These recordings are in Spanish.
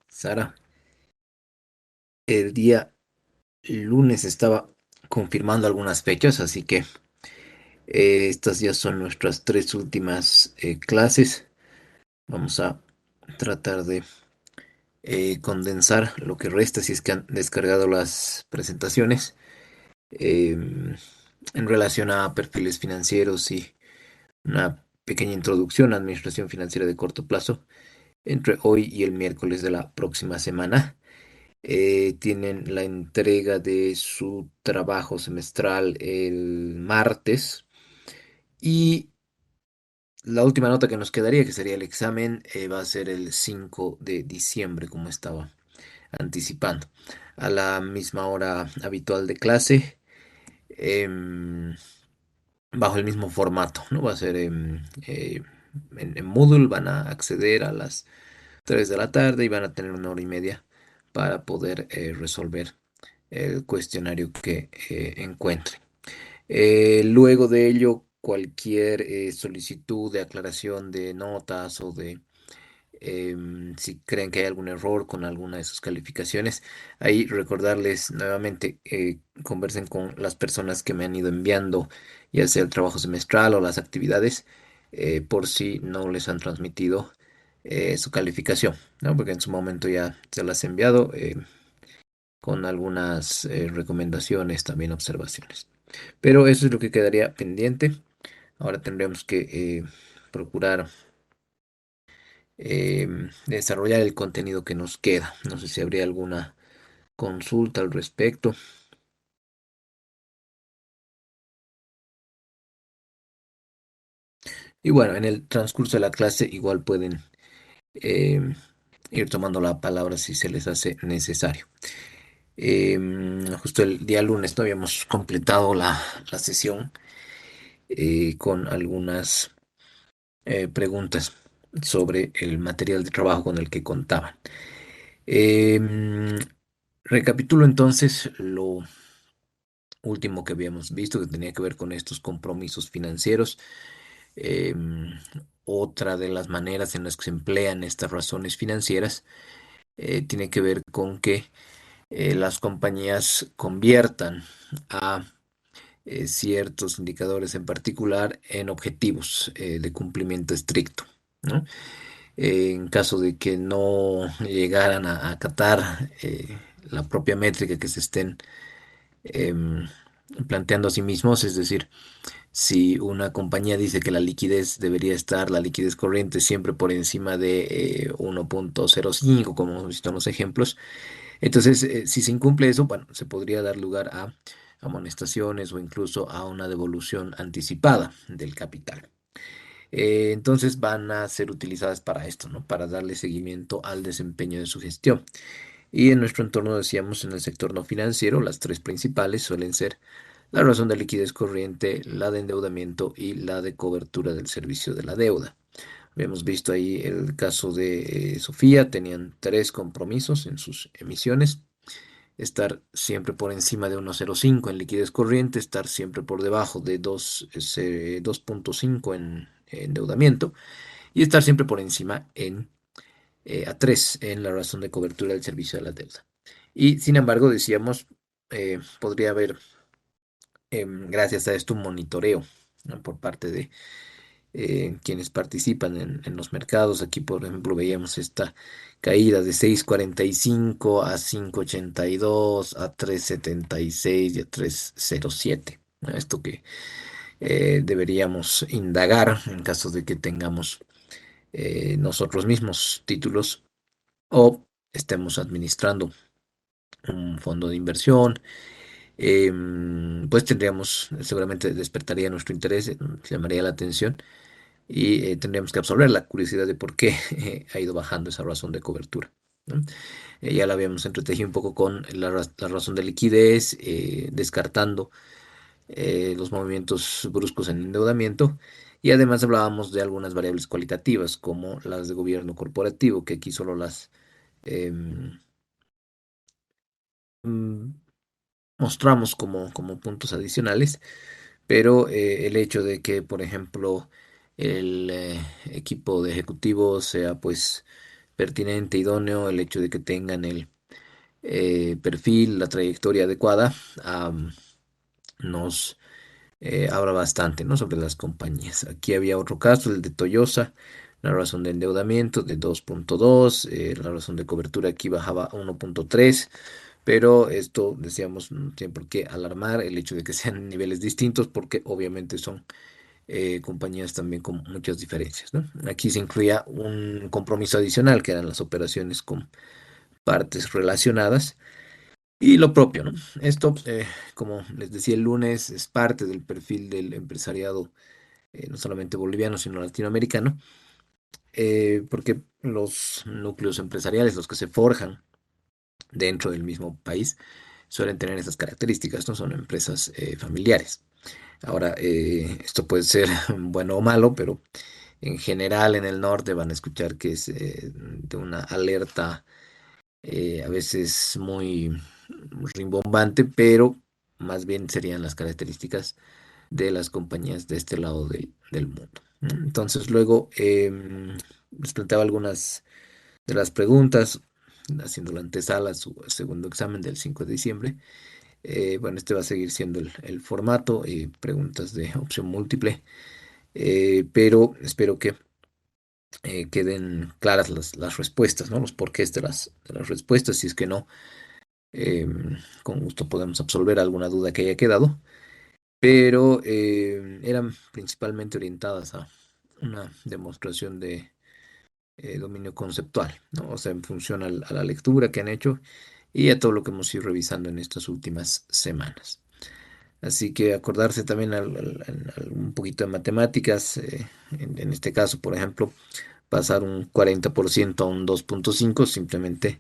Sara, el día lunes estaba confirmando algunas fechas, así que estas ya son nuestras tres últimas clases. Vamos a tratar de condensar lo que resta si es que han descargado las presentaciones en relación a perfiles financieros y una pequeña introducción a administración financiera de corto plazo entre hoy y el miércoles de la próxima semana. Tienen la entrega de su trabajo semestral el martes y la última nota que nos quedaría, que sería el examen, va a ser el 5 de diciembre, como estaba anticipando, a la misma hora habitual de clase, em, bajo el mismo formato, ¿no? Va a ser en Moodle, van a acceder a las 3 de la tarde y van a tener una hora y media para poder resolver el cuestionario que encuentren. Luego de ello, cualquier solicitud de aclaración de notas o de si creen que hay algún error con alguna de sus calificaciones, ahí recordarles nuevamente, conversen con las personas que me han ido enviando, ya sea el trabajo semestral o las actividades, por si no les han transmitido su calificación, ¿no? Porque en su momento ya se las he enviado con algunas recomendaciones, también observaciones. Pero eso es lo que quedaría pendiente. Ahora tendremos que procurar desarrollar el contenido que nos queda. No sé si habría alguna consulta al respecto. Y bueno, en el transcurso de la clase igual pueden eh, ir tomando la palabra si se les hace necesario. Justo el día lunes no habíamos completado la sesión con algunas preguntas sobre el material de trabajo con el que contaban. Em, Recapitulo entonces lo último que habíamos visto que tenía que ver con estos compromisos financieros. Em, Otra de las maneras en las que se emplean estas razones financieras tiene que ver con que las compañías conviertan a ciertos indicadores en particular en objetivos de cumplimiento estricto, ¿no? En caso de que no llegaran a acatar la propia métrica que se estén em, planteando a sí mismos, es decir, si una compañía dice que la liquidez debería estar, la liquidez corriente siempre por encima de 1,05, como hemos visto en los ejemplos, entonces si se incumple eso, bueno, se podría dar lugar a amonestaciones o incluso a una devolución anticipada del capital. Entonces van a ser utilizadas para esto, ¿no? Para darle seguimiento al desempeño de su gestión. Y en nuestro entorno, decíamos, en el sector no financiero, las tres principales suelen ser la razón de liquidez corriente, la de endeudamiento y la de cobertura del servicio de la deuda. Hemos visto ahí el caso de Sofía, tenían tres compromisos en sus emisiones: estar siempre por encima de 1,05 en liquidez corriente, estar siempre por debajo de 2,5 en endeudamiento y estar siempre por encima en a 3 en la razón de cobertura del servicio de la deuda. Y sin embargo, decíamos, podría haber, gracias a esto, un monitoreo, ¿no? Por parte de quienes participan en los mercados. Aquí, por ejemplo, veíamos esta caída de 6,45 a 5,82 a 3,76 y a 3,07, ¿no? Esto que deberíamos indagar en caso de que tengamos nosotros mismos títulos o estemos administrando un fondo de inversión. Pues tendríamos, seguramente despertaría nuestro interés, llamaría la atención y tendríamos que absorber la curiosidad de por qué ha ido bajando esa razón de cobertura, ¿no? Ya la habíamos entretejido un poco con la razón de liquidez, descartando los movimientos bruscos en endeudamiento. Y además hablábamos de algunas variables cualitativas, como las de gobierno corporativo, que aquí solo las em, mm, mostramos como puntos adicionales, pero el hecho de que, por ejemplo, el equipo de ejecutivos sea pues pertinente, idóneo, el hecho de que tengan el perfil, la trayectoria adecuada, am, nos habla bastante, ¿no? Sobre las compañías. Aquí había otro caso, el de Toyosa, la razón de endeudamiento de 2.2, la razón de cobertura aquí bajaba a 1.3, pero esto, decíamos, no tiene por qué alarmar el hecho de que sean niveles distintos, porque obviamente son compañías también con muchas diferencias, ¿no? Aquí se incluía un compromiso adicional, que eran las operaciones con partes relacionadas. Y lo propio, ¿no? Esto, como les decía el lunes, es parte del perfil del empresariado, no solamente boliviano, sino latinoamericano, porque los núcleos empresariales, los que se forjan dentro del mismo país, suelen tener esas características, ¿no? Son empresas familiares. Ahora, esto puede ser bueno o malo, pero en general en el norte van a escuchar que es de una alerta a veces muy rimbombante, pero más bien serían las características de las compañías de este lado del mundo, ¿no? Entonces luego les planteaba algunas de las preguntas, haciendo la antesala a su segundo examen del 5 de diciembre. Bueno, este va a seguir siendo el formato, preguntas de opción múltiple, pero espero que queden claras las respuestas, ¿no? Los porqués de las respuestas, si es que no. Con gusto podemos absolver alguna duda que haya quedado, pero eran principalmente orientadas a una demostración de dominio conceptual, ¿no? O sea, en función a la lectura que han hecho y a todo lo que hemos ido revisando en estas últimas semanas. Así que acordarse también un poquito de matemáticas, en este caso, por ejemplo, pasar un 40% a un 2.5 simplemente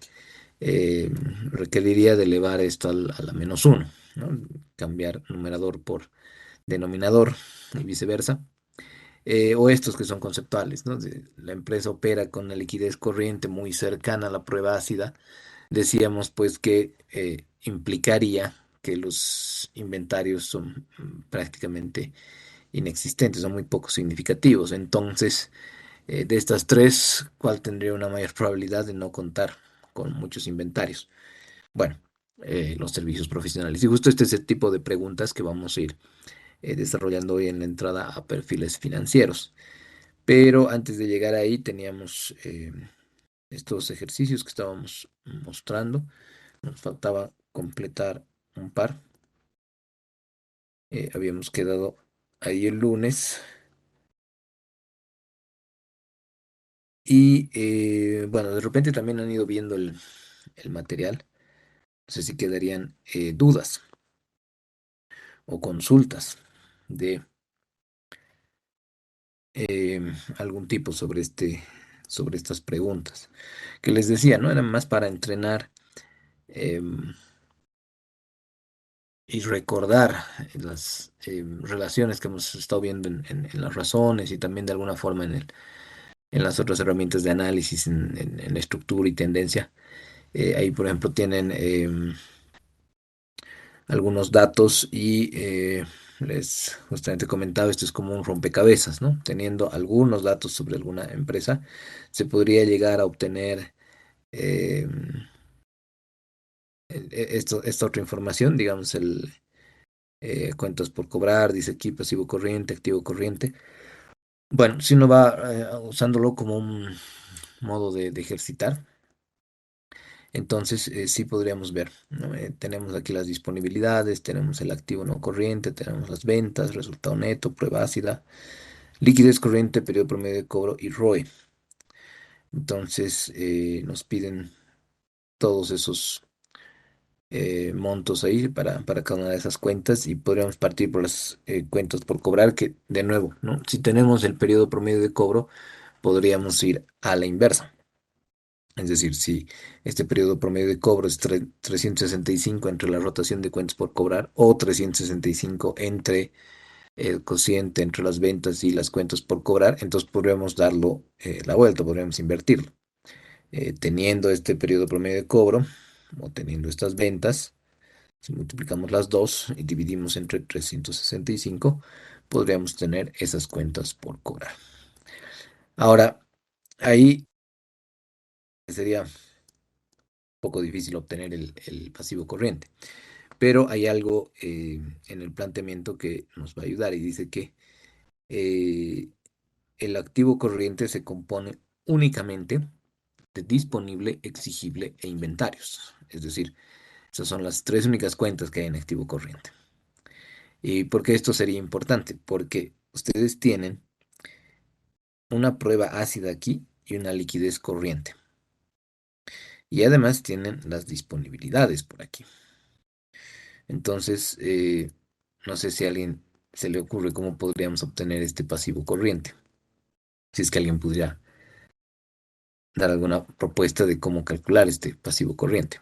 eh, requeriría de elevar esto a la menos uno, ¿no? Cambiar numerador por denominador y viceversa. O estos que son conceptuales, ¿no? La empresa opera con una liquidez corriente muy cercana a la prueba ácida. Decíamos pues que implicaría que los inventarios son prácticamente inexistentes, son muy poco significativos. Entonces, de estas tres, ¿cuál tendría una mayor probabilidad de no contar con muchos inventarios? Bueno, los servicios profesionales. Y justo este es el tipo de preguntas que vamos a ir desarrollando hoy en la entrada a perfiles financieros. Pero antes de llegar ahí teníamos estos ejercicios que estábamos mostrando. Nos faltaba completar un par. Habíamos quedado ahí el lunes. Y bueno, de repente también han ido viendo el material. No sé si quedarían dudas o consultas de algún tipo sobre estas preguntas. Que les decía, ¿no? Eran más para entrenar y recordar las relaciones que hemos estado viendo en las razones y también de alguna forma en las otras herramientas de análisis, en estructura y tendencia. Ahí, por ejemplo, tienen algunos datos y les justamente comentaba, esto es como un rompecabezas, ¿no? Teniendo algunos datos sobre alguna empresa, se podría llegar a obtener eh, esta otra información, digamos, cuentas por cobrar, dice aquí pasivo corriente, activo corriente. Bueno, si uno va usándolo como un modo de ejercitar, entonces sí podríamos ver, ¿no? Tenemos aquí las disponibilidades, tenemos el activo no corriente, tenemos las ventas, resultado neto, prueba ácida, liquidez corriente, periodo promedio de cobro y ROE. Entonces nos piden todos esos montos ahí para cada una de esas cuentas y podríamos partir por las cuentas por cobrar, que de nuevo, ¿no? Si tenemos el periodo promedio de cobro, podríamos ir a la inversa. Es decir, si este periodo promedio de cobro es 365 entre la rotación de cuentas por cobrar o 365 entre el cociente entre las ventas y las cuentas por cobrar, entonces podríamos darlo la vuelta, podríamos invertirlo. Teniendo este periodo promedio de cobro o teniendo estas ventas, si multiplicamos las dos y dividimos entre 365, podríamos tener esas cuentas por cobrar. Ahora, ahí sería un poco difícil obtener el pasivo corriente. Pero hay algo en el planteamiento que nos va a ayudar y dice que eh, el activo corriente se compone únicamente de disponible, exigible e inventarios. Es decir, esas son las tres únicas cuentas que hay en activo corriente. ¿Y por qué esto sería importante? Porque ustedes tienen una prueba ácida aquí y una liquidez corriente. Y además tienen las disponibilidades por aquí. Entonces, no sé si a alguien se le ocurre cómo podríamos obtener este pasivo corriente. Si es que alguien pudiera dar alguna propuesta de cómo calcular este pasivo corriente.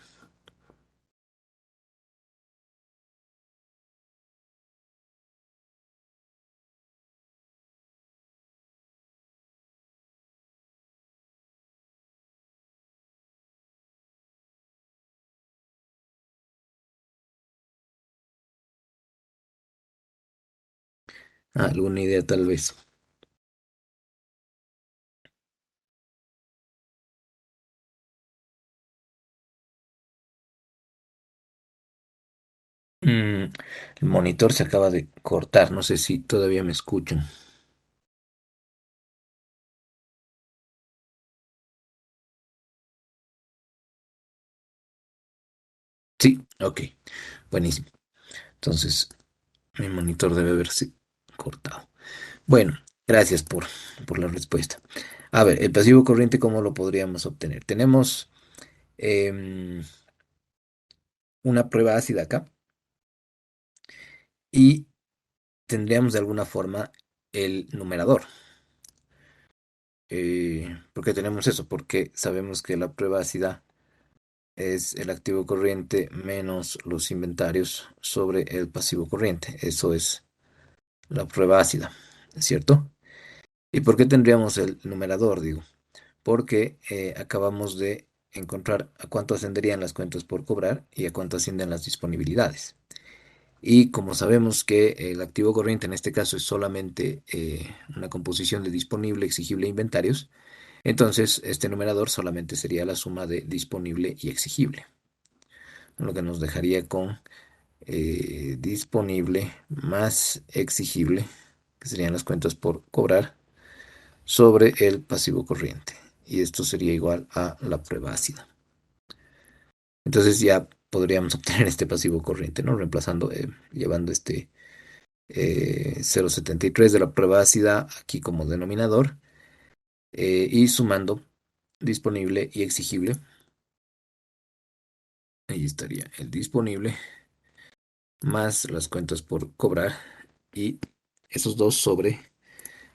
¿Alguna idea tal vez? Mm, el monitor se acaba de cortar. No sé si todavía me escuchan. Sí, ok. Buenísimo. Entonces, mi monitor debe haberse cortado. Bueno, gracias por la respuesta. A ver, el pasivo corriente, ¿cómo lo podríamos obtener? Tenemos em, una prueba ácida acá y tendríamos de alguna forma el numerador. ¿Por qué tenemos eso? Porque sabemos que la prueba ácida es el activo corriente menos los inventarios sobre el pasivo corriente. Eso es la prueba ácida, ¿cierto? ¿Y por qué tendríamos el numerador, digo? Porque acabamos de encontrar a cuánto ascenderían las cuentas por cobrar y a cuánto ascienden las disponibilidades. Y como sabemos que el activo corriente en este caso es solamente una composición de disponible, exigible e inventarios, entonces este numerador solamente sería la suma de disponible y exigible, lo que nos dejaría con disponible más exigible, que serían las cuentas por cobrar, sobre el pasivo corriente. Y esto sería igual a la prueba ácida. Entonces ya podríamos obtener este pasivo corriente, ¿no? Reemplazando, llevando este 0,73 de la prueba ácida aquí como denominador y sumando disponible y exigible. Ahí estaría el disponible más las cuentas por cobrar y esos dos sobre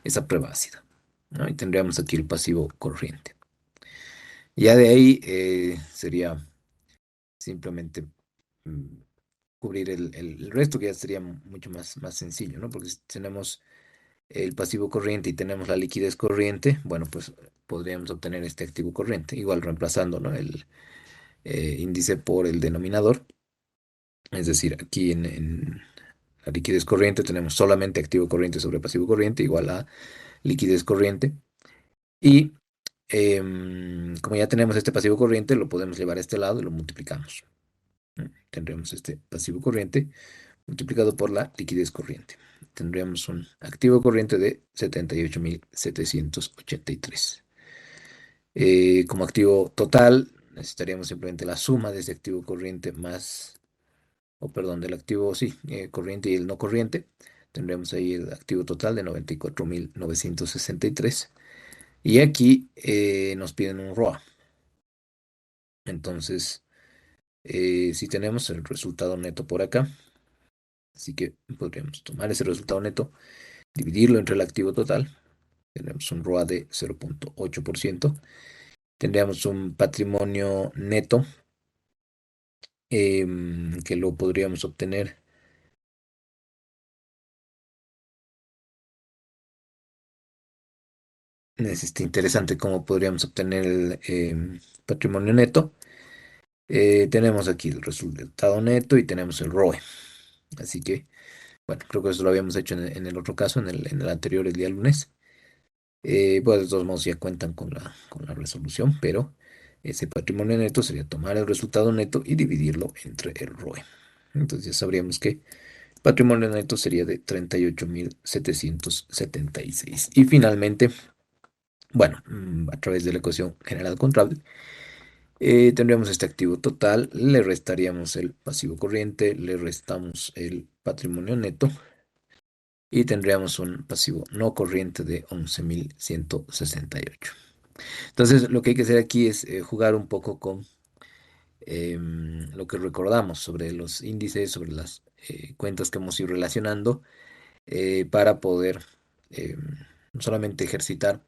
esa prueba ácida, ¿no? Y tendríamos aquí el pasivo corriente. Ya de ahí sería simplemente mm, cubrir el resto, que ya sería mucho más sencillo, ¿no? Porque si tenemos el pasivo corriente y tenemos la liquidez corriente, bueno, pues podríamos obtener este activo corriente, igual reemplazando, ¿no? El índice por el denominador, es decir, aquí en la liquidez corriente tenemos solamente activo corriente sobre pasivo corriente igual a liquidez corriente. Y como ya tenemos este pasivo corriente, lo podemos llevar a este lado y lo multiplicamos. ¿No? Tendremos este pasivo corriente multiplicado por la liquidez corriente. Tendríamos un activo corriente de 78.783. Como activo total, necesitaríamos simplemente la suma de ese activo corriente más, o perdón, del activo, sí, corriente y el no corriente. Tendríamos ahí el activo total de 94.963. Y aquí nos piden un ROA. Entonces, si tenemos el resultado neto por acá, así que podríamos tomar ese resultado neto, dividirlo entre el activo total. Tenemos un ROA de 0,8%. Tendríamos un patrimonio neto que lo podríamos obtener. Es interesante cómo podríamos obtener el patrimonio neto. Tenemos aquí el resultado neto y tenemos el ROE. Así que, bueno, creo que eso lo habíamos hecho en el otro caso, en el anterior, el día lunes. Pues de todos modos ya cuentan con la resolución, pero Ese patrimonio neto sería tomar el resultado neto y dividirlo entre el ROE. Entonces ya sabríamos que patrimonio neto sería de 38.776. Y finalmente, bueno, a través de la ecuación general contable, tendríamos este activo total, le restaríamos el pasivo corriente, le restamos el patrimonio neto y tendríamos un pasivo no corriente de 11.168. Entonces, lo que hay que hacer aquí es jugar un poco con lo que recordamos sobre los índices, sobre las cuentas que hemos ido relacionando, para poder em, no solamente ejercitar,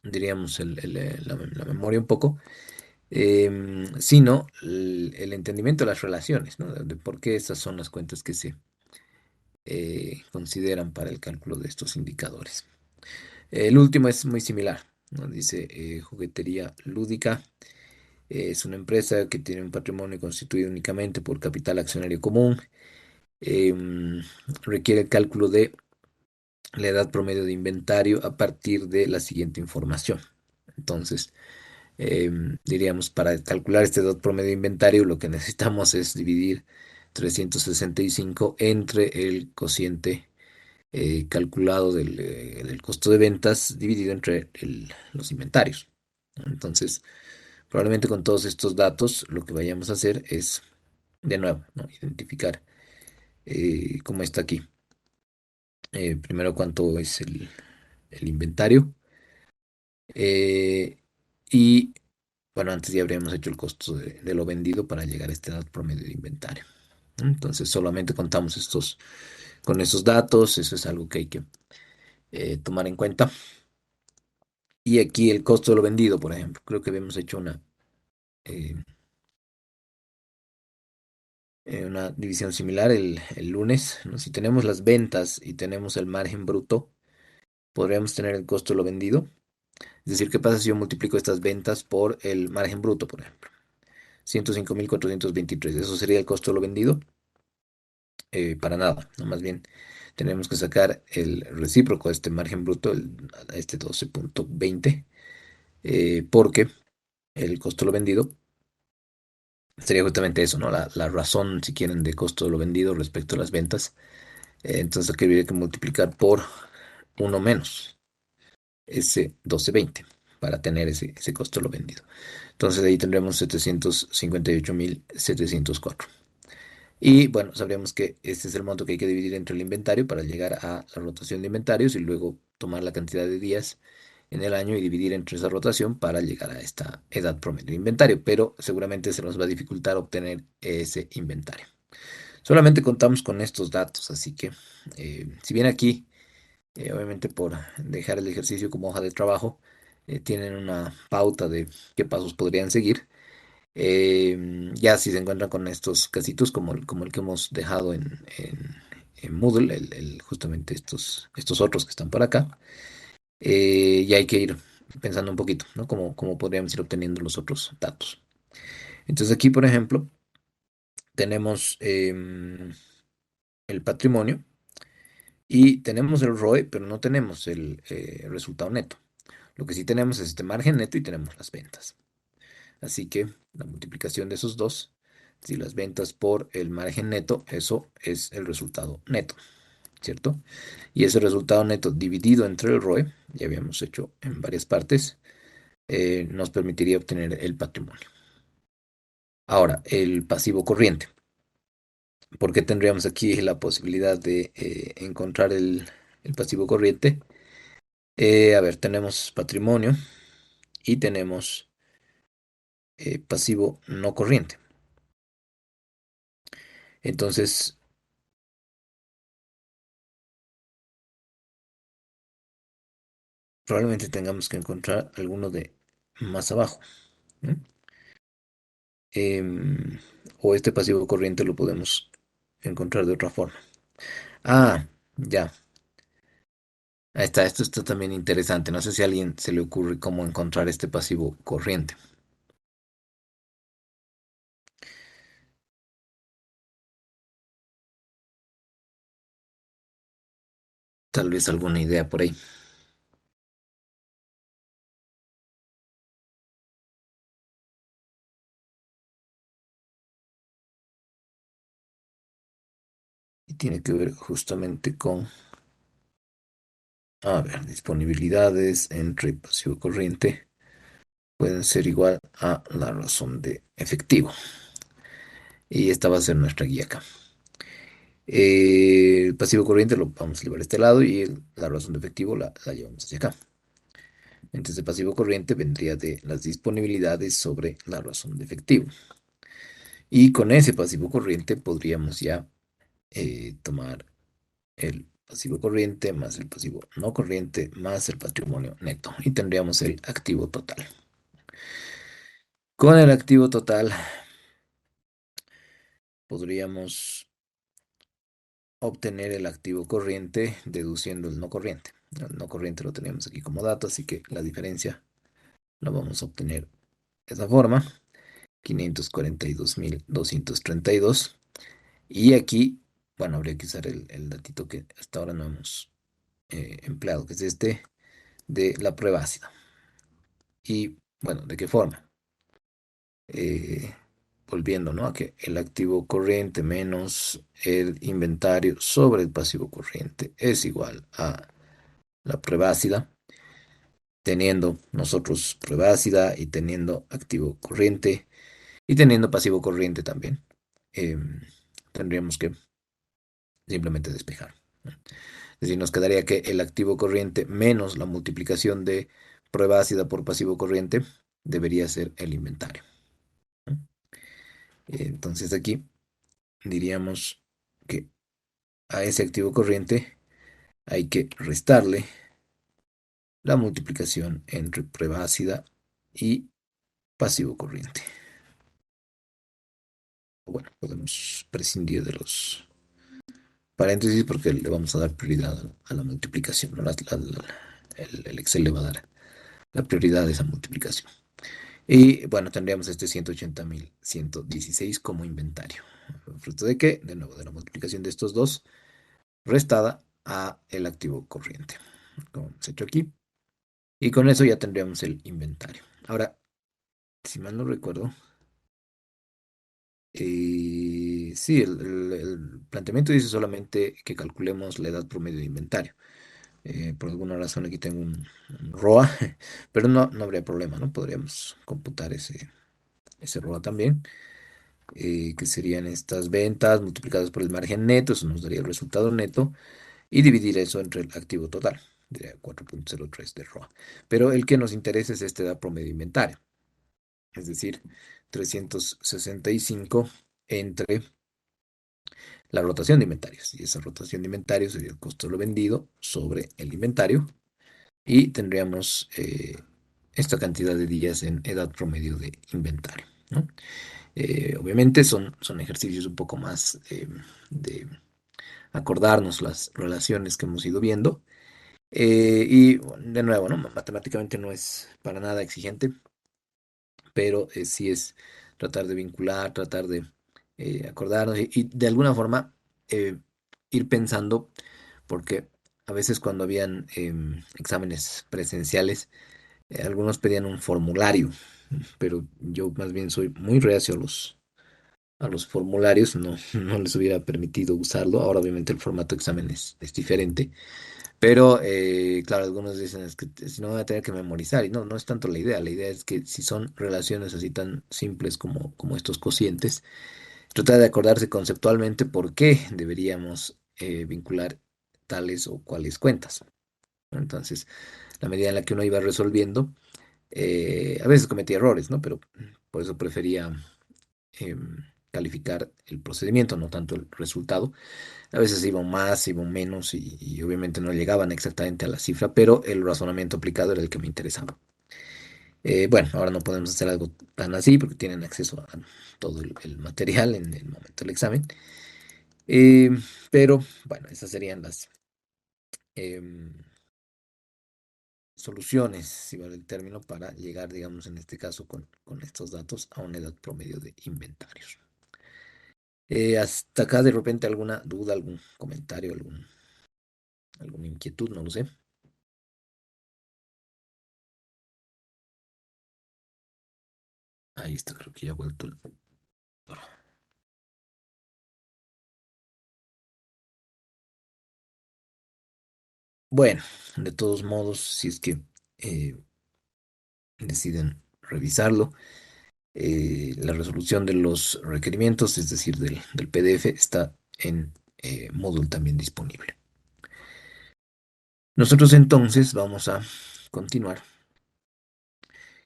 diríamos, la memoria un poco, sino el entendimiento de las relaciones, ¿no? De por qué estas son las cuentas que se consideran para el cálculo de estos indicadores. El último es muy similar, ¿no? Dice juguetería lúdica. Es una empresa que tiene un patrimonio constituido únicamente por capital accionario común. em, Requiere el cálculo de la edad promedio de inventario a partir de la siguiente información. Entonces, diríamos, para calcular este edad promedio de inventario, lo que necesitamos es dividir 365 entre el cociente calculado del costo de ventas dividido entre los inventarios. Entonces, probablemente con todos estos datos, lo que vayamos a hacer es, de nuevo, ¿no? Identificar cómo está aquí. Primero, cuánto es el inventario. eh, y, bueno, antes ya habríamos hecho el costo de lo vendido para llegar a esta edad promedio de inventario, ¿no? Entonces, solamente contamos con estos datos. Eso es algo que hay que tomar en cuenta. Y aquí el costo de lo vendido, por ejemplo. Creo que habíamos hecho eh, una división similar el lunes, ¿no? Si tenemos las ventas y tenemos el margen bruto, podríamos tener el costo de lo vendido. Es decir, ¿qué pasa si yo multiplico estas ventas por el margen bruto, por ejemplo? 105.423. Eso sería el costo de lo vendido. Para nada, ¿no? Más bien, tenemos que sacar el recíproco de este margen bruto, este 12.20, porque el costo de lo vendido sería justamente eso, ¿no? La razón, si quieren, de costo de lo vendido respecto a las ventas. Entonces aquí habría que multiplicar por uno menos ese 12.20 para tener ese costo de lo vendido. Entonces ahí tendremos 758.704. Y bueno, sabríamos que este es el monto que hay que dividir entre el inventario para llegar a la rotación de inventarios y luego tomar la cantidad de días en el año y dividir entre esa rotación para llegar a esta edad promedio de inventario. Pero seguramente se nos va a dificultar obtener ese inventario. Solamente contamos con estos datos, así que si bien aquí, obviamente por dejar el ejercicio como hoja de trabajo, tienen una pauta de qué pasos podrían seguir. Ya si se encuentran con estos casitos como el que hemos dejado en Moodle, justamente estos otros que están por acá, ya hay que ir pensando un poquito, ¿no? Cómo podríamos ir obteniendo los otros datos. Entonces aquí, por ejemplo, tenemos el patrimonio y tenemos el ROE, pero no tenemos el resultado neto. Lo que sí tenemos es este margen neto y tenemos las ventas. Así que la multiplicación de esos dos, si las ventas por el margen neto, eso es el resultado neto, ¿cierto? Y ese resultado neto dividido entre el ROE, ya habíamos hecho en varias partes, nos permitiría obtener el patrimonio. Ahora, el pasivo corriente. ¿Por qué tendríamos aquí la posibilidad de encontrar el pasivo corriente? A ver, tenemos patrimonio y tenemos pasivo no corriente. Entonces, probablemente tengamos que encontrar alguno de más abajo, ¿no? Em, o este pasivo corriente lo podemos encontrar de otra forma. Ah, ya. Ahí está. Esto está también interesante. No sé si a alguien se le ocurre cómo encontrar este pasivo corriente. Tal vez alguna idea por ahí. tiene que ver justamente con, a ver, disponibilidades entre pasivo corriente pueden ser igual a la razón de efectivo. Y esta va a ser nuestra guía acá. El pasivo corriente lo vamos a llevar a este lado y la razón de efectivo la llevamos hacia acá. Entonces, el pasivo corriente vendría de las disponibilidades sobre la razón de efectivo. Y con ese pasivo corriente podríamos ya tomar el pasivo corriente más el pasivo no corriente más el patrimonio neto y tendríamos el activo total. Con el activo total podríamos obtener el activo corriente deduciendo el no corriente. El no corriente lo tenemos aquí como dato, así que la diferencia la vamos a obtener de esa forma, 542.232. Y aquí, bueno, habría que usar el datito que hasta ahora no hemos empleado, que es este de la prueba ácida. Y bueno, ¿de qué forma? Eh, Volviendo, ¿no? A que el activo corriente menos el inventario sobre el pasivo corriente es igual a la prueba ácida, teniendo nosotros prueba ácida y teniendo activo corriente y teniendo pasivo corriente también. Tendríamos que simplemente despejar, ¿no? Es decir, nos quedaría que el activo corriente menos la multiplicación de prueba ácida por pasivo corriente debería ser el inventario, ¿no? Entonces aquí diríamos que a ese activo corriente hay que restarle la multiplicación entre prueba ácida y pasivo corriente. Bueno, podemos prescindir de los paréntesis porque le vamos a dar prioridad a la multiplicación, ¿no? El Excel le va a dar la prioridad a esa multiplicación. Y bueno, tendríamos este 180.116 como inventario. ¿Fruto de qué? De nuevo, de la multiplicación de estos dos restada a el activo corriente, como hemos hecho aquí. Y con eso ya tendríamos el inventario. Ahora, si mal no recuerdo, sí, el planteamiento dice solamente que calculemos la edad promedio de inventario. Por alguna razón aquí tengo un ROA, pero no habría problema, ¿no? Podríamos computar ese ROA también, que serían estas ventas multiplicadas por el margen neto, eso nos daría el resultado neto, y dividir eso entre el activo total, diría 4,03 de ROA. Pero el que nos interesa es este edad promedio de inventario, es decir, 365 entre la rotación de inventarios. Y esa rotación de inventarios sería el costo de lo vendido sobre el inventario. Y tendríamos esta cantidad de días en edad promedio de inventario, ¿no? Obviamente son ejercicios un poco más de acordarnos las relaciones que hemos ido viendo. Y bueno, de nuevo, ¿no? Matemáticamente no es para nada exigente, pero sí es tratar de vincular, tratar de acordarnos y de alguna forma eh, ir pensando, porque a veces cuando habían exámenes presenciales, algunos pedían un formulario, pero yo más bien soy muy reacio a los formularios, no, no les hubiera permitido usarlo. Ahora obviamente el formato de examen es diferente, pero claro, algunos dicen es que si no voy a tener que memorizar, y no es tanto la idea es que si son relaciones así tan simples como estos cocientes, tratar de acordarse conceptualmente por qué deberíamos vincular tales o cuales cuentas, ¿no? Entonces, la medida en la que uno iba resolviendo, a veces cometía errores, ¿no? Pero por eso prefería calificar el procedimiento, no tanto el resultado. A veces iban más, iban menos y obviamente no llegaban exactamente a la cifra, pero el razonamiento aplicado era el que me interesaba. Bueno, ahora no podemos hacer algo tan así porque tienen acceso a todo el material en el momento del examen. Eh, pero bueno, esas serían las em, soluciones, si vale el término, para llegar, digamos, en este caso, con estos datos a una edad promedio de inventarios. Hasta acá de repente alguna duda, algún comentario, alguna inquietud, no lo sé. Ahí está, creo que ya ha vuelto el... Bueno, de todos modos, si es que eh, deciden revisarlo, la resolución de los requerimientos, es decir, del PDF, está en Moodle también disponible. Nosotros entonces vamos a continuar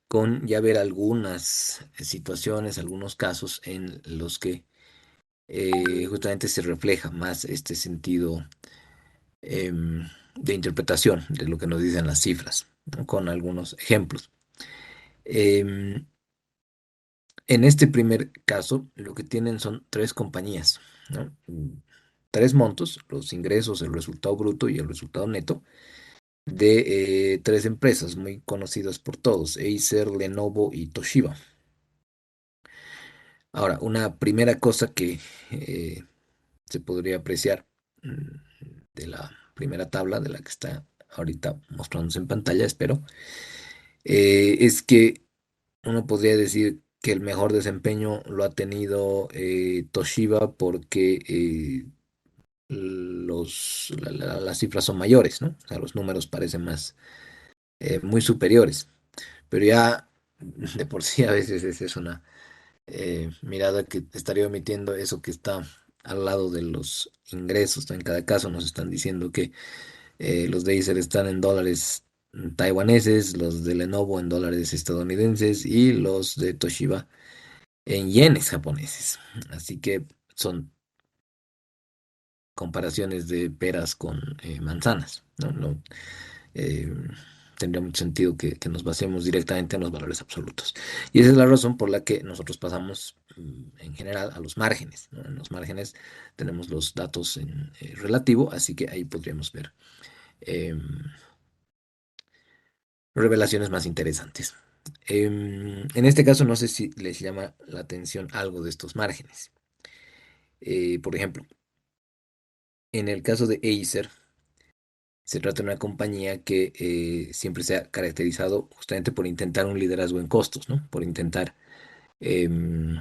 con ya ver algunas situaciones, algunos casos en los que justamente se refleja más este sentido de interpretación de lo que nos dicen las cifras, ¿no? Con algunos ejemplos. Em, en este primer caso, lo que tienen son tres compañías, ¿no? Tres montos, los ingresos, el resultado bruto y el resultado neto, de tres empresas muy conocidas por todos, Acer, Lenovo y Toshiba. Ahora, una primera cosa que eh, se podría apreciar de la primera tabla, de la que está ahorita mostrándose en pantalla, espero, es que uno podría decir que el mejor desempeño lo ha tenido Toshiba porque las cifras son mayores, ¿no? O sea, los números parecen más muy superiores, pero ya de por sí a veces esa es una mirada que estaría omitiendo eso que está al lado de los ingresos, ¿no? En cada caso nos están diciendo que los de Acer están en dólares taiwaneses, los de Lenovo en dólares estadounidenses y los de Toshiba en yenes japoneses. Así que son comparaciones de peras con manzanas, ¿no? Eh, Tendría mucho sentido que nos basemos directamente en los valores absolutos. Y esa es la razón por la que nosotros pasamos en general a los márgenes, ¿no? En los márgenes tenemos los datos en relativo, así que ahí podríamos ver em, revelaciones más interesantes. En este caso, no sé si les llama la atención algo de estos márgenes. Por ejemplo, en el caso de Acer, se trata de una compañía que siempre se ha caracterizado justamente por intentar un liderazgo en costos, ¿no? Por intentar em,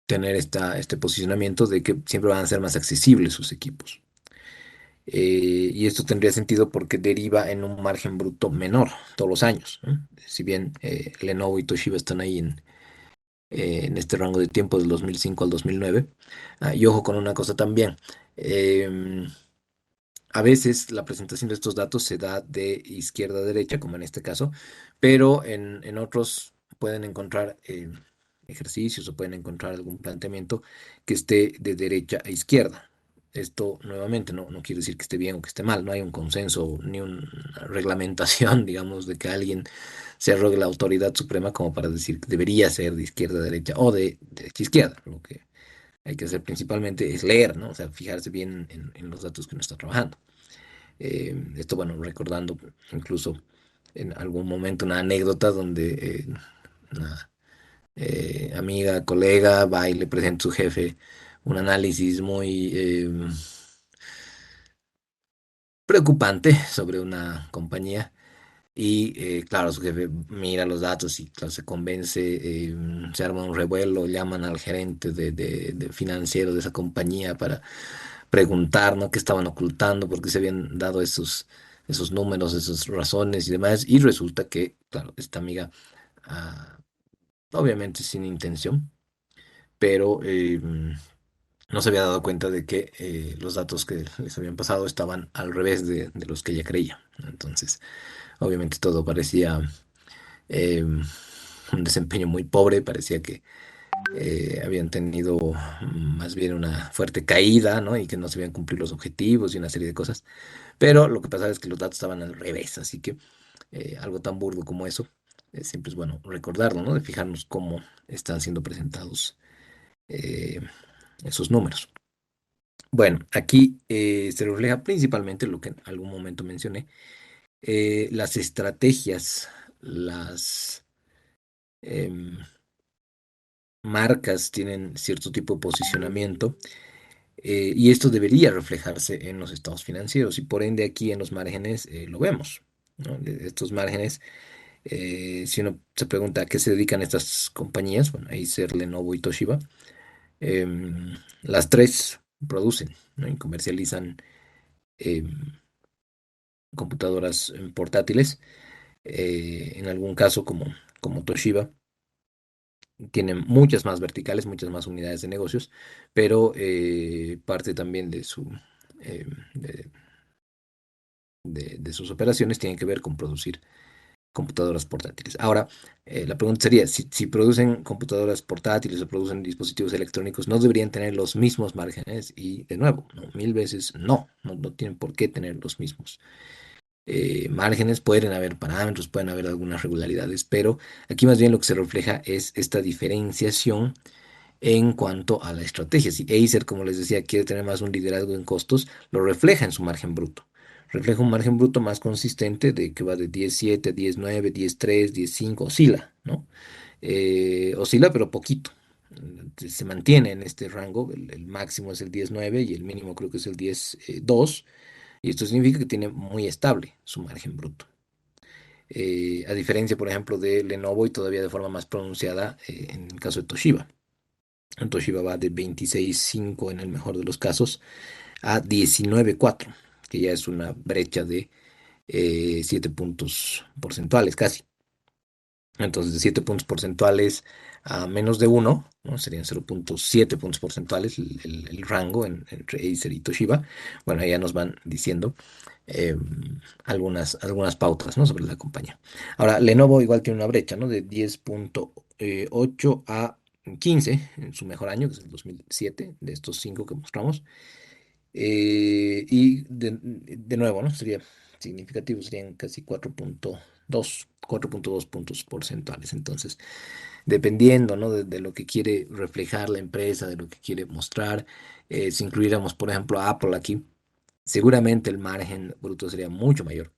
tener este posicionamiento de que siempre van a ser más accesibles sus equipos. Y esto tendría sentido porque deriva en un margen bruto menor todos los años, ¿no? Si bien Lenovo y Toshiba están ahí en este rango de tiempo del 2005 al 2009. Y ojo con una cosa también. em, A veces la presentación de estos datos se da de izquierda a derecha, como en este caso, pero en otros pueden encontrar ejercicios o pueden encontrar algún planteamiento que esté de derecha a izquierda. Esto nuevamente no quiere decir que esté bien o que esté mal, no hay un consenso ni una reglamentación, digamos, de que alguien se arrogue la autoridad suprema como para decir que debería ser de izquierda a derecha o de derecha a izquierda. Lo que hay que hacer principalmente es leer, ¿no? O sea, fijarse bien en los datos que uno está trabajando. Esto, bueno, recordando incluso en algún momento una anécdota donde una amiga, colega, va y le presenta a su jefe un análisis muy preocupante sobre una compañía. Y claro, su jefe mira los datos y claro, se convence, se arma un revuelo, llaman al gerente de financiero de esa compañía para preguntar, ¿no? ¿Qué estaban ocultando? ¿Por qué se habían dado esos números, esas razones y demás? Y resulta que, claro, esta amiga, ah, obviamente sin intención, pero no se había dado cuenta de que los datos que les habían pasado estaban al revés de los que ella creía, ¿no? Entonces, obviamente todo parecía un desempeño muy pobre, parecía que habían tenido más bien una fuerte caída, ¿no? Y que no se habían cumplido los objetivos y una serie de cosas. Pero lo que pasaba es que los datos estaban al revés, así que algo tan burdo como eso, siempre es bueno recordarlo, ¿no? De fijarnos cómo están siendo presentados eh, esos números. Bueno, aquí se refleja principalmente lo que en algún momento mencioné, las estrategias, las em, marcas tienen cierto tipo de posicionamiento y esto debería reflejarse en los estados financieros y por ende aquí en los márgenes lo vemos, ¿no? De estos márgenes, si uno se pregunta a qué se dedican estas compañías, bueno, Acer, Lenovo y Toshiba, las tres producen, ¿no? Y comercializan em, computadoras portátiles. En algún caso, como Toshiba, tienen muchas más verticales, muchas más unidades de negocios, pero parte también eh, de, de sus operaciones tiene que ver con producir computadoras portátiles. Ahora, la pregunta sería, si producen computadoras portátiles o producen dispositivos electrónicos, ¿no deberían tener los mismos márgenes? Y de nuevo, no, mil veces no tienen por qué tener los mismos márgenes. Pueden haber parámetros, pueden haber algunas regularidades, pero aquí más bien lo que se refleja es esta diferenciación en cuanto a la estrategia. Si Acer, como les decía, quiere tener más un liderazgo en costos, lo refleja en su margen bruto. Refleja un margen bruto más consistente de que va de 10.7, 10.9, 10.3, 10.5, oscila, ¿no? Oscila, pero poquito. Se mantiene en este rango. El máximo es el 10.9 y el mínimo creo que es el 10.2. Y esto significa que tiene muy estable su margen bruto. A diferencia, por ejemplo, de Lenovo y todavía de forma más pronunciada en el caso de Toshiba. Toshiba va de 26.5 en el mejor de los casos a 19.4, que ya es una brecha de 7 puntos porcentuales casi. Entonces, de 7 puntos porcentuales a menos de uno, ¿no? Serían 0.7 puntos porcentuales el rango entre Acer y Toshiba. Bueno, ya nos van diciendo eh, algunas pautas, ¿no? Sobre la compañía. Ahora, Lenovo igual tiene una brecha, ¿no? De 10.8 a 15 en su mejor año, que es el 2007, de estos cinco que mostramos. Y de nuevo, ¿no? Sería significativo, serían casi 4.2 puntos porcentuales. Entonces, dependiendo, ¿no? De lo que quiere reflejar la empresa, de lo que quiere mostrar, si incluyéramos, por ejemplo, a Apple aquí, seguramente el margen bruto sería mucho mayor.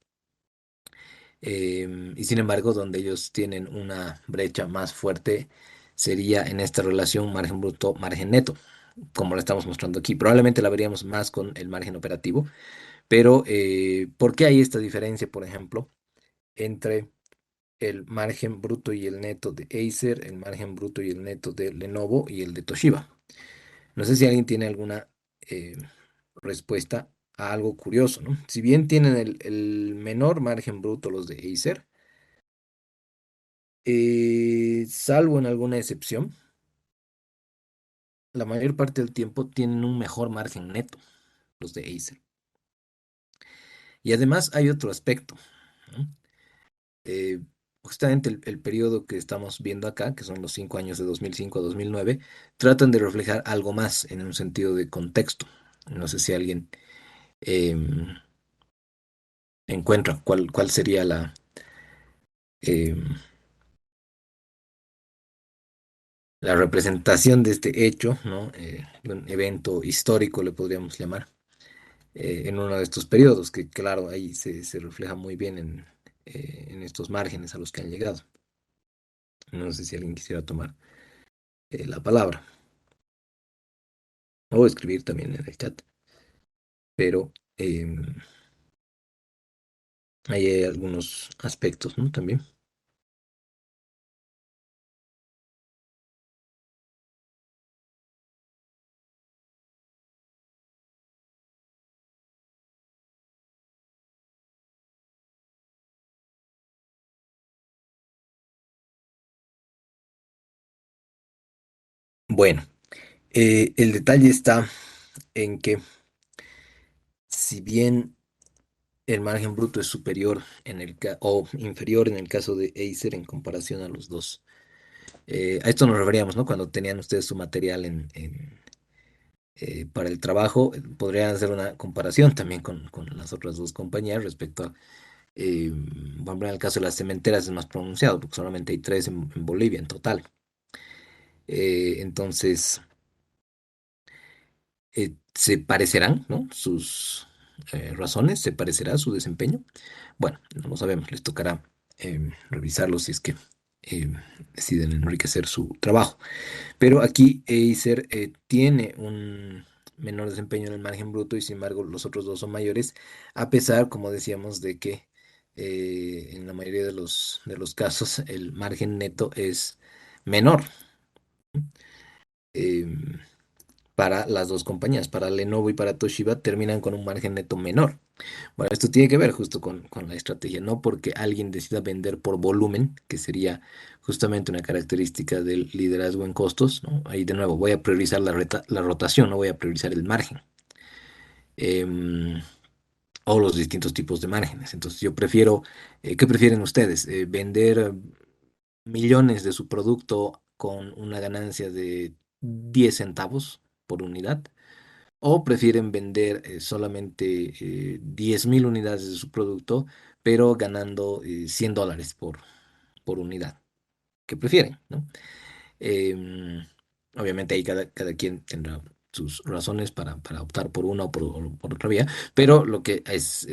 Y sin embargo, donde ellos tienen una brecha más fuerte, sería en esta relación margen bruto, margen neto, como lo estamos mostrando aquí. Probablemente la veríamos más con el margen operativo, pero ¿por qué hay esta diferencia, por ejemplo, entre el margen bruto y el neto de Acer, el margen bruto y el neto de Lenovo y el de Toshiba? No sé si alguien tiene alguna eh, respuesta a algo curioso, ¿no? Si bien tienen el menor margen bruto los de Acer, salvo en alguna excepción, la mayor parte del tiempo tienen un mejor margen neto los de Acer. Y además hay otro aspecto, ¿no? eh, Justamente el periodo que estamos viendo acá, que son los 5 años de 2005 a 2009, tratan de reflejar algo más en un sentido de contexto. No sé si alguien em, encuentra cuál sería em, la representación de este hecho, ¿no? Un evento histórico le podríamos llamar, en uno de estos periodos, que claro, ahí se refleja muy bien en estos márgenes a los que han llegado. No sé si alguien quisiera tomar la palabra o escribir también en el chat, pero ahí hay algunos aspectos, ¿no? También. Bueno, el detalle está en que si bien el margen bruto es superior o inferior en el caso de Acer en comparación a los dos, a esto nos referíamos, ¿no? Cuando tenían ustedes su material para el trabajo, podrían hacer una comparación también con las otras dos compañías respecto a, por ejemplo, en el caso de las cementeras es más pronunciado, porque solamente hay tres en Bolivia en total. Entonces, se parecerán, ¿no? Sus razones, se parecerá su desempeño. Bueno, no lo sabemos, les tocará revisarlo si es que em, deciden enriquecer su trabajo. Pero aquí Acer tiene un menor desempeño en el margen bruto y sin embargo los otros dos son mayores, a pesar, como decíamos, de que en la mayoría de los casos el margen neto es menor. Em, para las dos compañías, para Lenovo y para Toshiba, terminan con un margen neto menor. Bueno, esto tiene que ver justo con la estrategia, no porque alguien decida vender por volumen, que sería justamente una característica del liderazgo en costos, ¿no? Ahí de nuevo voy a priorizar la rotación, no voy a priorizar el margen. Em, o los distintos tipos de márgenes. Entonces, yo prefiero, ¿qué prefieren ustedes? ¿Vender millones de su producto con una ganancia de 10 centavos por unidad? ¿O prefieren vender solamente 10.000 unidades de su producto, pero ganando $100 por unidad? ¿Qué prefieren, no? Em, Obviamente ahí cada quien tendrá sus razones para optar por una o por otra vía, pero lo que es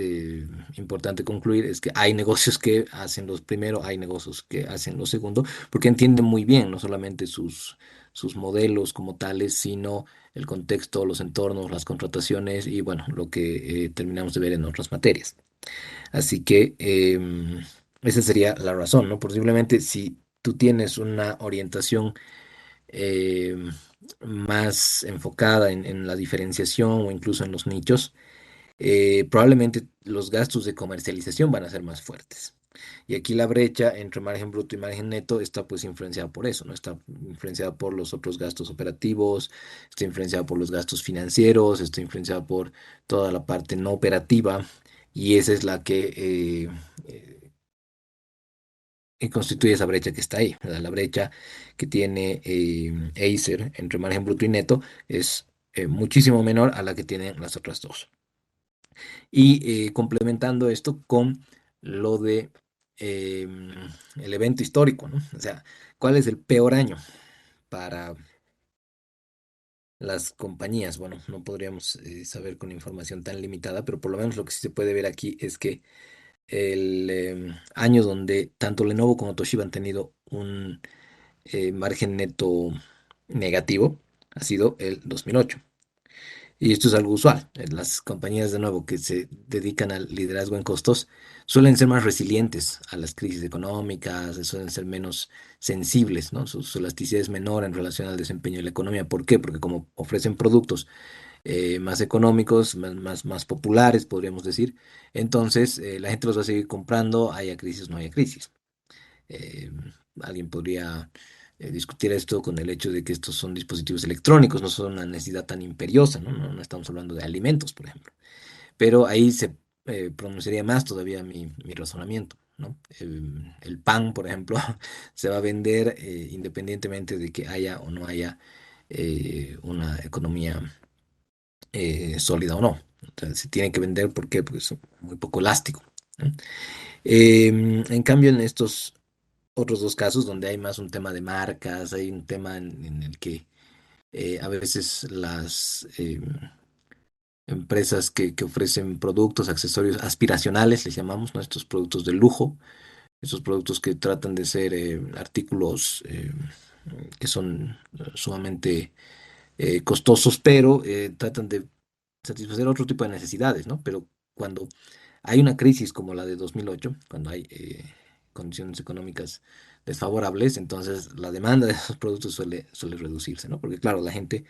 importante concluir es que hay negocios que hacen los primero, hay negocios que hacen lo segundo, porque entienden muy bien no solamente sus modelos como tales, sino el contexto, los entornos, las contrataciones y bueno, lo que terminamos de ver en otras materias. Así que esa sería la razón, ¿no? Posiblemente si tú tienes una orientación eh, más enfocada en la diferenciación o incluso en los nichos, probablemente los gastos de comercialización van a ser más fuertes. Y aquí la brecha entre margen bruto y margen neto está pues influenciada por eso, ¿no? Está influenciada por los otros gastos operativos, está influenciada por los gastos financieros, está influenciada por toda la parte no operativa y esa es la que constituye esa brecha que está ahí, ¿verdad? La brecha que tiene Acer entre margen bruto y neto es muchísimo menor a la que tienen las otras dos. Y complementando esto con lo de eh, el evento histórico, ¿no? O sea, ¿cuál es el peor año para las compañías? Bueno, no podríamos saber con información tan limitada, pero por lo menos lo que sí se puede ver aquí es que el año donde tanto Lenovo como Toshiba han tenido un margen neto negativo ha sido el 2008. Y esto es algo usual. Las compañías, de nuevo, que se dedican al liderazgo en costos, suelen ser más resilientes a las crisis económicas, suelen ser menos sensibles, ¿no? Su elasticidad es menor en relación al desempeño de la economía. ¿Por qué? Porque como ofrecen productos más económicos, más populares, podríamos decir, entonces la gente los va a seguir comprando, haya crisis o no haya crisis. Eh, Alguien podría discutir esto con el hecho de que estos son dispositivos electrónicos, no son una necesidad tan imperiosa, ¿no? No estamos hablando de alimentos, por ejemplo. Pero ahí se pronunciaría más todavía mi razonamiento, ¿no? El pan, por ejemplo, se va a vender independientemente de que haya o no haya una economía sólida o no. Entonces, se tiene que vender, ¿por qué? Porque es muy poco elástico, ¿no? En cambio, en estos otros dos casos donde hay más un tema de marcas, hay un tema en el que a veces las empresas que ofrecen productos, accesorios aspiracionales, les llamamos, ¿no? Estos productos de lujo, estos productos que tratan de ser artículos que son sumamente costosos, pero tratan de satisfacer otro tipo de necesidades, ¿no? Pero cuando hay una crisis como la de 2008, cuando hay condiciones económicas desfavorables, entonces la demanda de esos productos suele reducirse, ¿no? Porque claro, la gente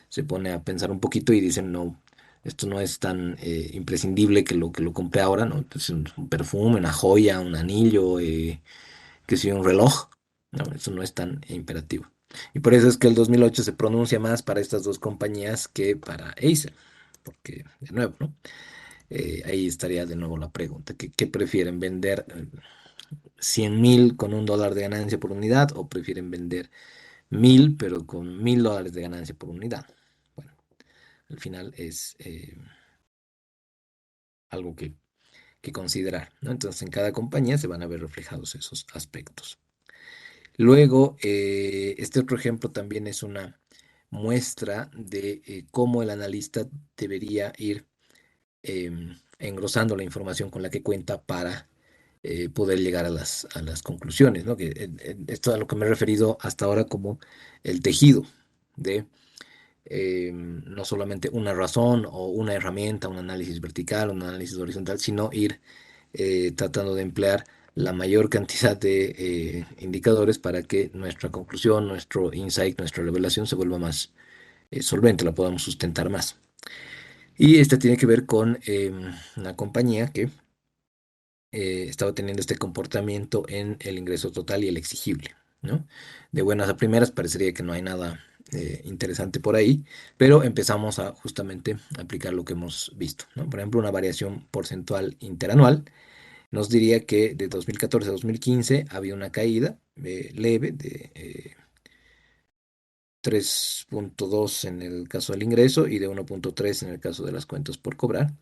se pone a pensar un poquito y dicen, no, esto no es tan imprescindible que lo compre ahora, ¿no? Entonces un perfume, una joya, un anillo, que si un reloj, no, eso no es tan imperativo. Y por eso es que el 2008 se pronuncia más para estas dos compañías que para Acer, porque de nuevo, ¿no? Ahí estaría de nuevo la pregunta, ¿qué prefieren vender 100.000 con $1 de ganancia por unidad o prefieren vender 1.000 pero con $1.000 de ganancia por unidad? Bueno, al final es algo que considerar, ¿no? Entonces en cada compañía se van a ver reflejados esos aspectos. Luego, este otro ejemplo también es una muestra de cómo el analista debería ir engrosando la información con la que cuenta para poder llegar a las conclusiones, ¿no? Que esto a lo que me he referido hasta ahora como el tejido de no solamente una razón o una herramienta, un análisis vertical, un análisis horizontal, sino ir tratando de emplear la mayor cantidad de indicadores para que nuestra conclusión, nuestro insight, nuestra revelación se vuelva más solvente, la podamos sustentar más. Y esta tiene que ver con una compañía que estaba teniendo este comportamiento en el ingreso total y el exigible, ¿no? De buenas a primeras parecería que no hay nada interesante por ahí, pero empezamos a justamente aplicar lo que hemos visto, ¿no? Por ejemplo, una variación porcentual interanual nos diría que de 2014 a 2015 había una caída leve de 3,2 en el caso del ingreso y de 1,3 en el caso de las cuentas por cobrar,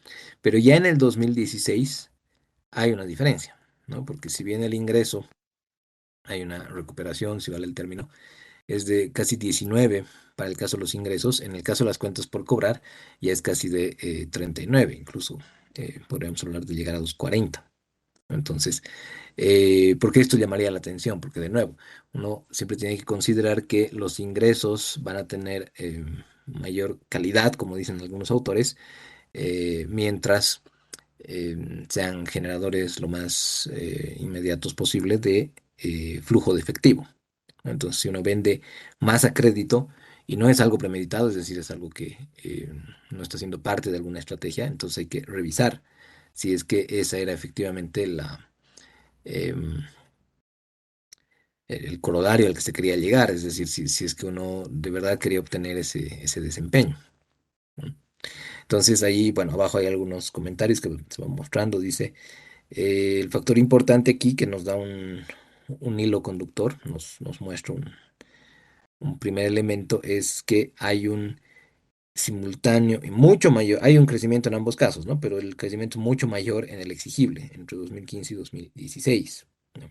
pero ya en el 2016 hay una diferencia, ¿no? Porque si bien el ingreso hay una recuperación, si vale el término, es de casi 19 para el caso de los ingresos, en el caso de las cuentas por cobrar ya es casi de 39, incluso podríamos hablar de llegar a los 40. Entonces, ¿por qué esto llamaría la atención? Porque de nuevo, uno siempre tiene que considerar que los ingresos van a tener mayor calidad, como dicen algunos autores, mientras sean generadores lo más inmediatos posible de flujo de efectivo. Entonces, si uno vende más a crédito y no es algo premeditado, es decir, es algo que no está siendo parte de alguna estrategia, entonces hay que revisar si es que esa era efectivamente em, el corolario al que se quería llegar, es decir, si es que uno de verdad quería obtener ese desempeño, ¿no? Entonces ahí, bueno, abajo hay algunos comentarios que se van mostrando, dice, el factor importante aquí que nos da un hilo conductor, nos muestra un primer elemento, es que hay un simultáneo y mucho mayor, hay un crecimiento en ambos casos, ¿no? Pero el crecimiento mucho mayor en el exigible entre 2015 y 2016, ¿no?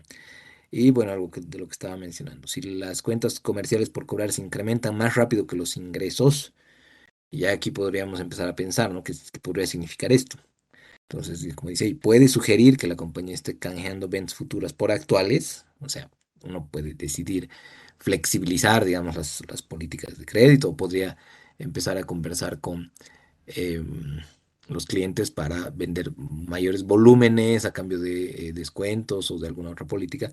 Y bueno, de lo que estaba mencionando, si las cuentas comerciales por cobrar se incrementan más rápido que los ingresos, ya aquí podríamos empezar a pensar, ¿no? ¿Qué podría significar esto? Entonces, como dice, ahí, puede sugerir que la compañía esté canjeando ventas futuras por actuales, o sea, uno puede decidir flexibilizar, digamos, las políticas de crédito, o podría empezar a conversar con los clientes para vender mayores volúmenes a cambio de descuentos o de alguna otra política.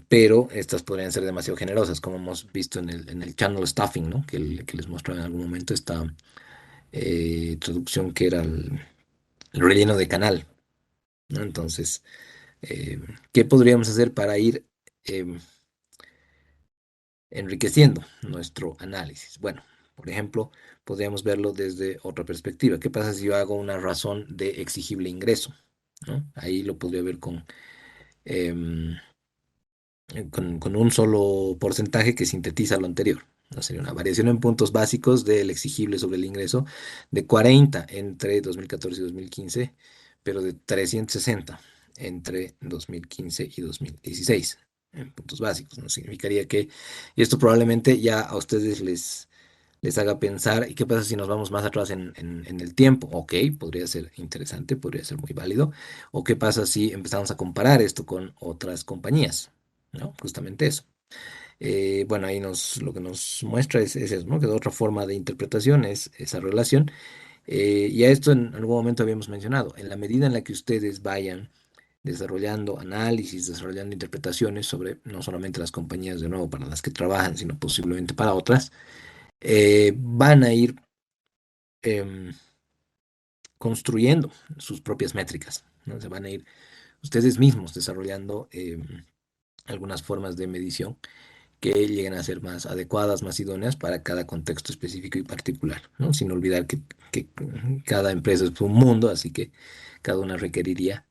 Pero estas podrían ser demasiado generosas, como hemos visto en el channel stuffing, ¿no? Que les mostré en algún momento esta traducción que era el relleno de canal, ¿no? Entonces, ¿qué podríamos hacer para ir em, enriqueciendo nuestro análisis? Bueno, por ejemplo, podríamos verlo desde otra perspectiva. ¿Qué pasa si yo hago una razón de exigible ingreso? ¿No? Ahí lo podría ver em, con un solo porcentaje que sintetiza lo anterior. ¿No? Sería una variación en puntos básicos del exigible sobre el ingreso de 40 entre 2014 y 2015, pero de 360 entre 2015 y 2016 en puntos básicos. ¿No? Significaría que, y esto probablemente ya a ustedes les haga pensar, ¿y qué pasa si nos vamos más atrás en el tiempo? Ok, podría ser interesante, podría ser muy válido. ¿O qué pasa si empezamos a comparar esto con otras compañías? ¿No? Justamente eso. Bueno, ahí lo que nos muestra es eso, ¿no? Que de otra forma de interpretación es esa relación. Y a esto en algún momento habíamos mencionado, en la medida en la que ustedes vayan desarrollando análisis, desarrollando interpretaciones sobre no solamente las compañías de nuevo para las que trabajan, sino posiblemente para otras, van a ir em, construyendo sus propias métricas, ¿no? Se van a ir ustedes mismos desarrollando algunas formas de medición que lleguen a ser más adecuadas, más idóneas para cada contexto específico y particular, ¿no? Sin olvidar que cada empresa es un mundo, así que cada una requeriría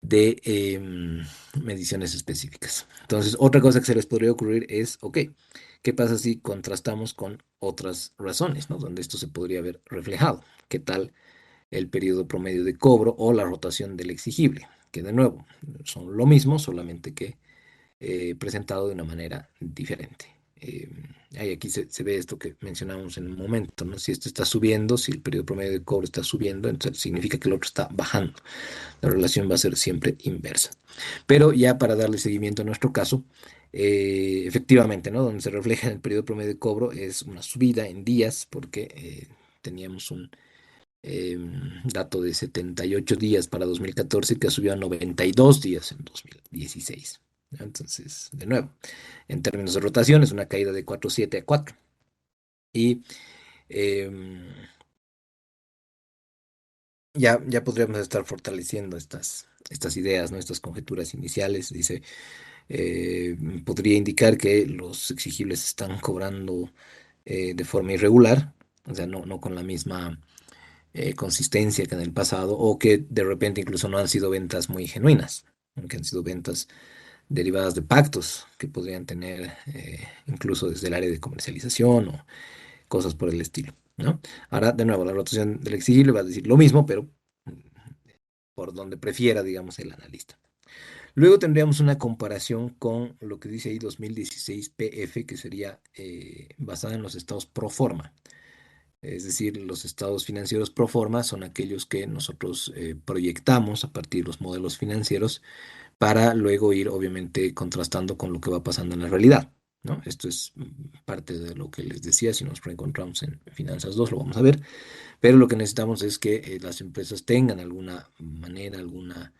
de mediciones específicas. Entonces, otra cosa que se les podría ocurrir es, ok, ¿qué pasa si contrastamos con otras razones, ¿no? Donde esto se podría ver reflejado? ¿Qué tal el periodo promedio de cobro o la rotación del exigible? Que de nuevo son lo mismo, solamente que presentado de una manera diferente. Eh, ahí aquí se ve esto que mencionamos en un momento, ¿no? Si esto está subiendo, si el periodo promedio de cobro está subiendo, entonces significa que el otro está bajando. La relación va a ser siempre inversa. Pero ya para darle seguimiento a nuestro caso, efectivamente, ¿no? Donde se refleja en el periodo promedio de cobro es una subida en días, porque teníamos un dato de 78 días para 2014 que subió a 92 días en 2016. ¿No? Entonces, de nuevo, en términos de rotación es una caída de 4,7 a 4. Y em, ya podríamos estar fortaleciendo estas ideas, ¿no? Estas conjeturas iniciales. Dice, eh, podría indicar que los exigibles están cobrando de forma irregular, o sea, no con la misma consistencia que en el pasado, o que de repente incluso no han sido ventas muy genuinas, que han sido ventas derivadas de pactos que podrían tener incluso desde el área de comercialización o cosas por el estilo, ¿no? Ahora, de nuevo, la rotación del exigible va a decir lo mismo, pero por donde prefiera, digamos, el analista. Luego tendríamos una comparación con lo que dice ahí 2016 PF, que sería basada en los estados pro forma. Es decir, los estados financieros pro forma son aquellos que nosotros proyectamos a partir de los modelos financieros para luego ir, obviamente, contrastando con lo que va pasando en la realidad, ¿no? Esto es parte de lo que les decía, si nos reencontramos en Finanzas 2 lo vamos a ver, pero lo que necesitamos es que las empresas tengan alguna manera, alguna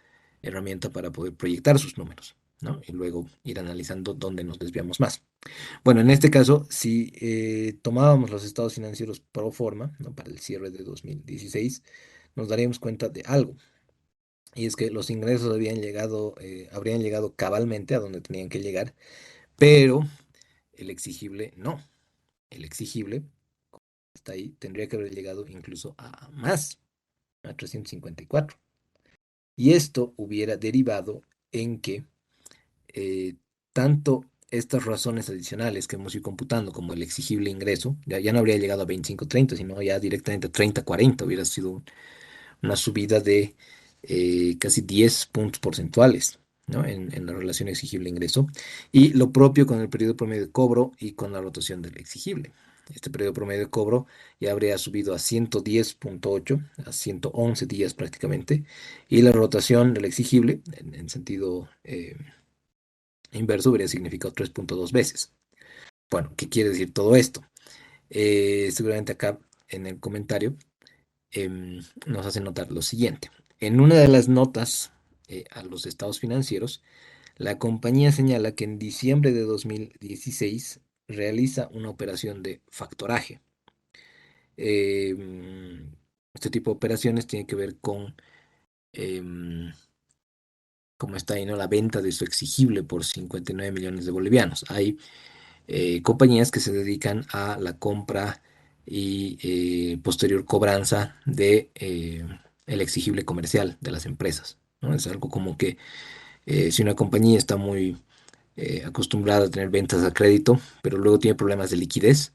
herramienta para poder proyectar sus números, ¿no? Y luego ir analizando dónde nos desviamos más. Bueno, en este caso, si tomábamos los estados financieros pro forma, ¿no? Para el cierre de 2016, nos daríamos cuenta de algo. Y es que los ingresos habrían llegado cabalmente a donde tenían que llegar, pero el exigible no. El exigible, está ahí, tendría que haber llegado incluso a más, a 354. Y esto hubiera derivado en que tanto estas razones adicionales que hemos ido computando, como el exigible ingreso, ya no habría llegado a 25-30, sino ya directamente a 30-40, hubiera sido una subida de casi 10 puntos porcentuales, ¿no? En la relación exigible-ingreso. Y lo propio con el periodo promedio de cobro y con la rotación del exigible. Este periodo promedio de cobro ya habría subido a 110,8, a 111 días prácticamente, y la rotación del exigible, en sentido inverso, habría significado 3,2 veces. Bueno, ¿qué quiere decir todo esto? Seguramente acá en el comentario nos hace notar lo siguiente. En una de las notas a los estados financieros, la compañía señala que en diciembre de 2016 realiza una operación de factoraje. Este tipo de operaciones tiene que ver con, em, cómo está ahí, ¿no? La venta de su exigible por 59 millones de bolivianos. Hay compañías que se dedican a la compra y posterior cobranza de el exigible comercial de las empresas, ¿no? Es algo como que si una compañía está muy acostumbrada a tener ventas a crédito, pero luego tiene problemas de liquidez,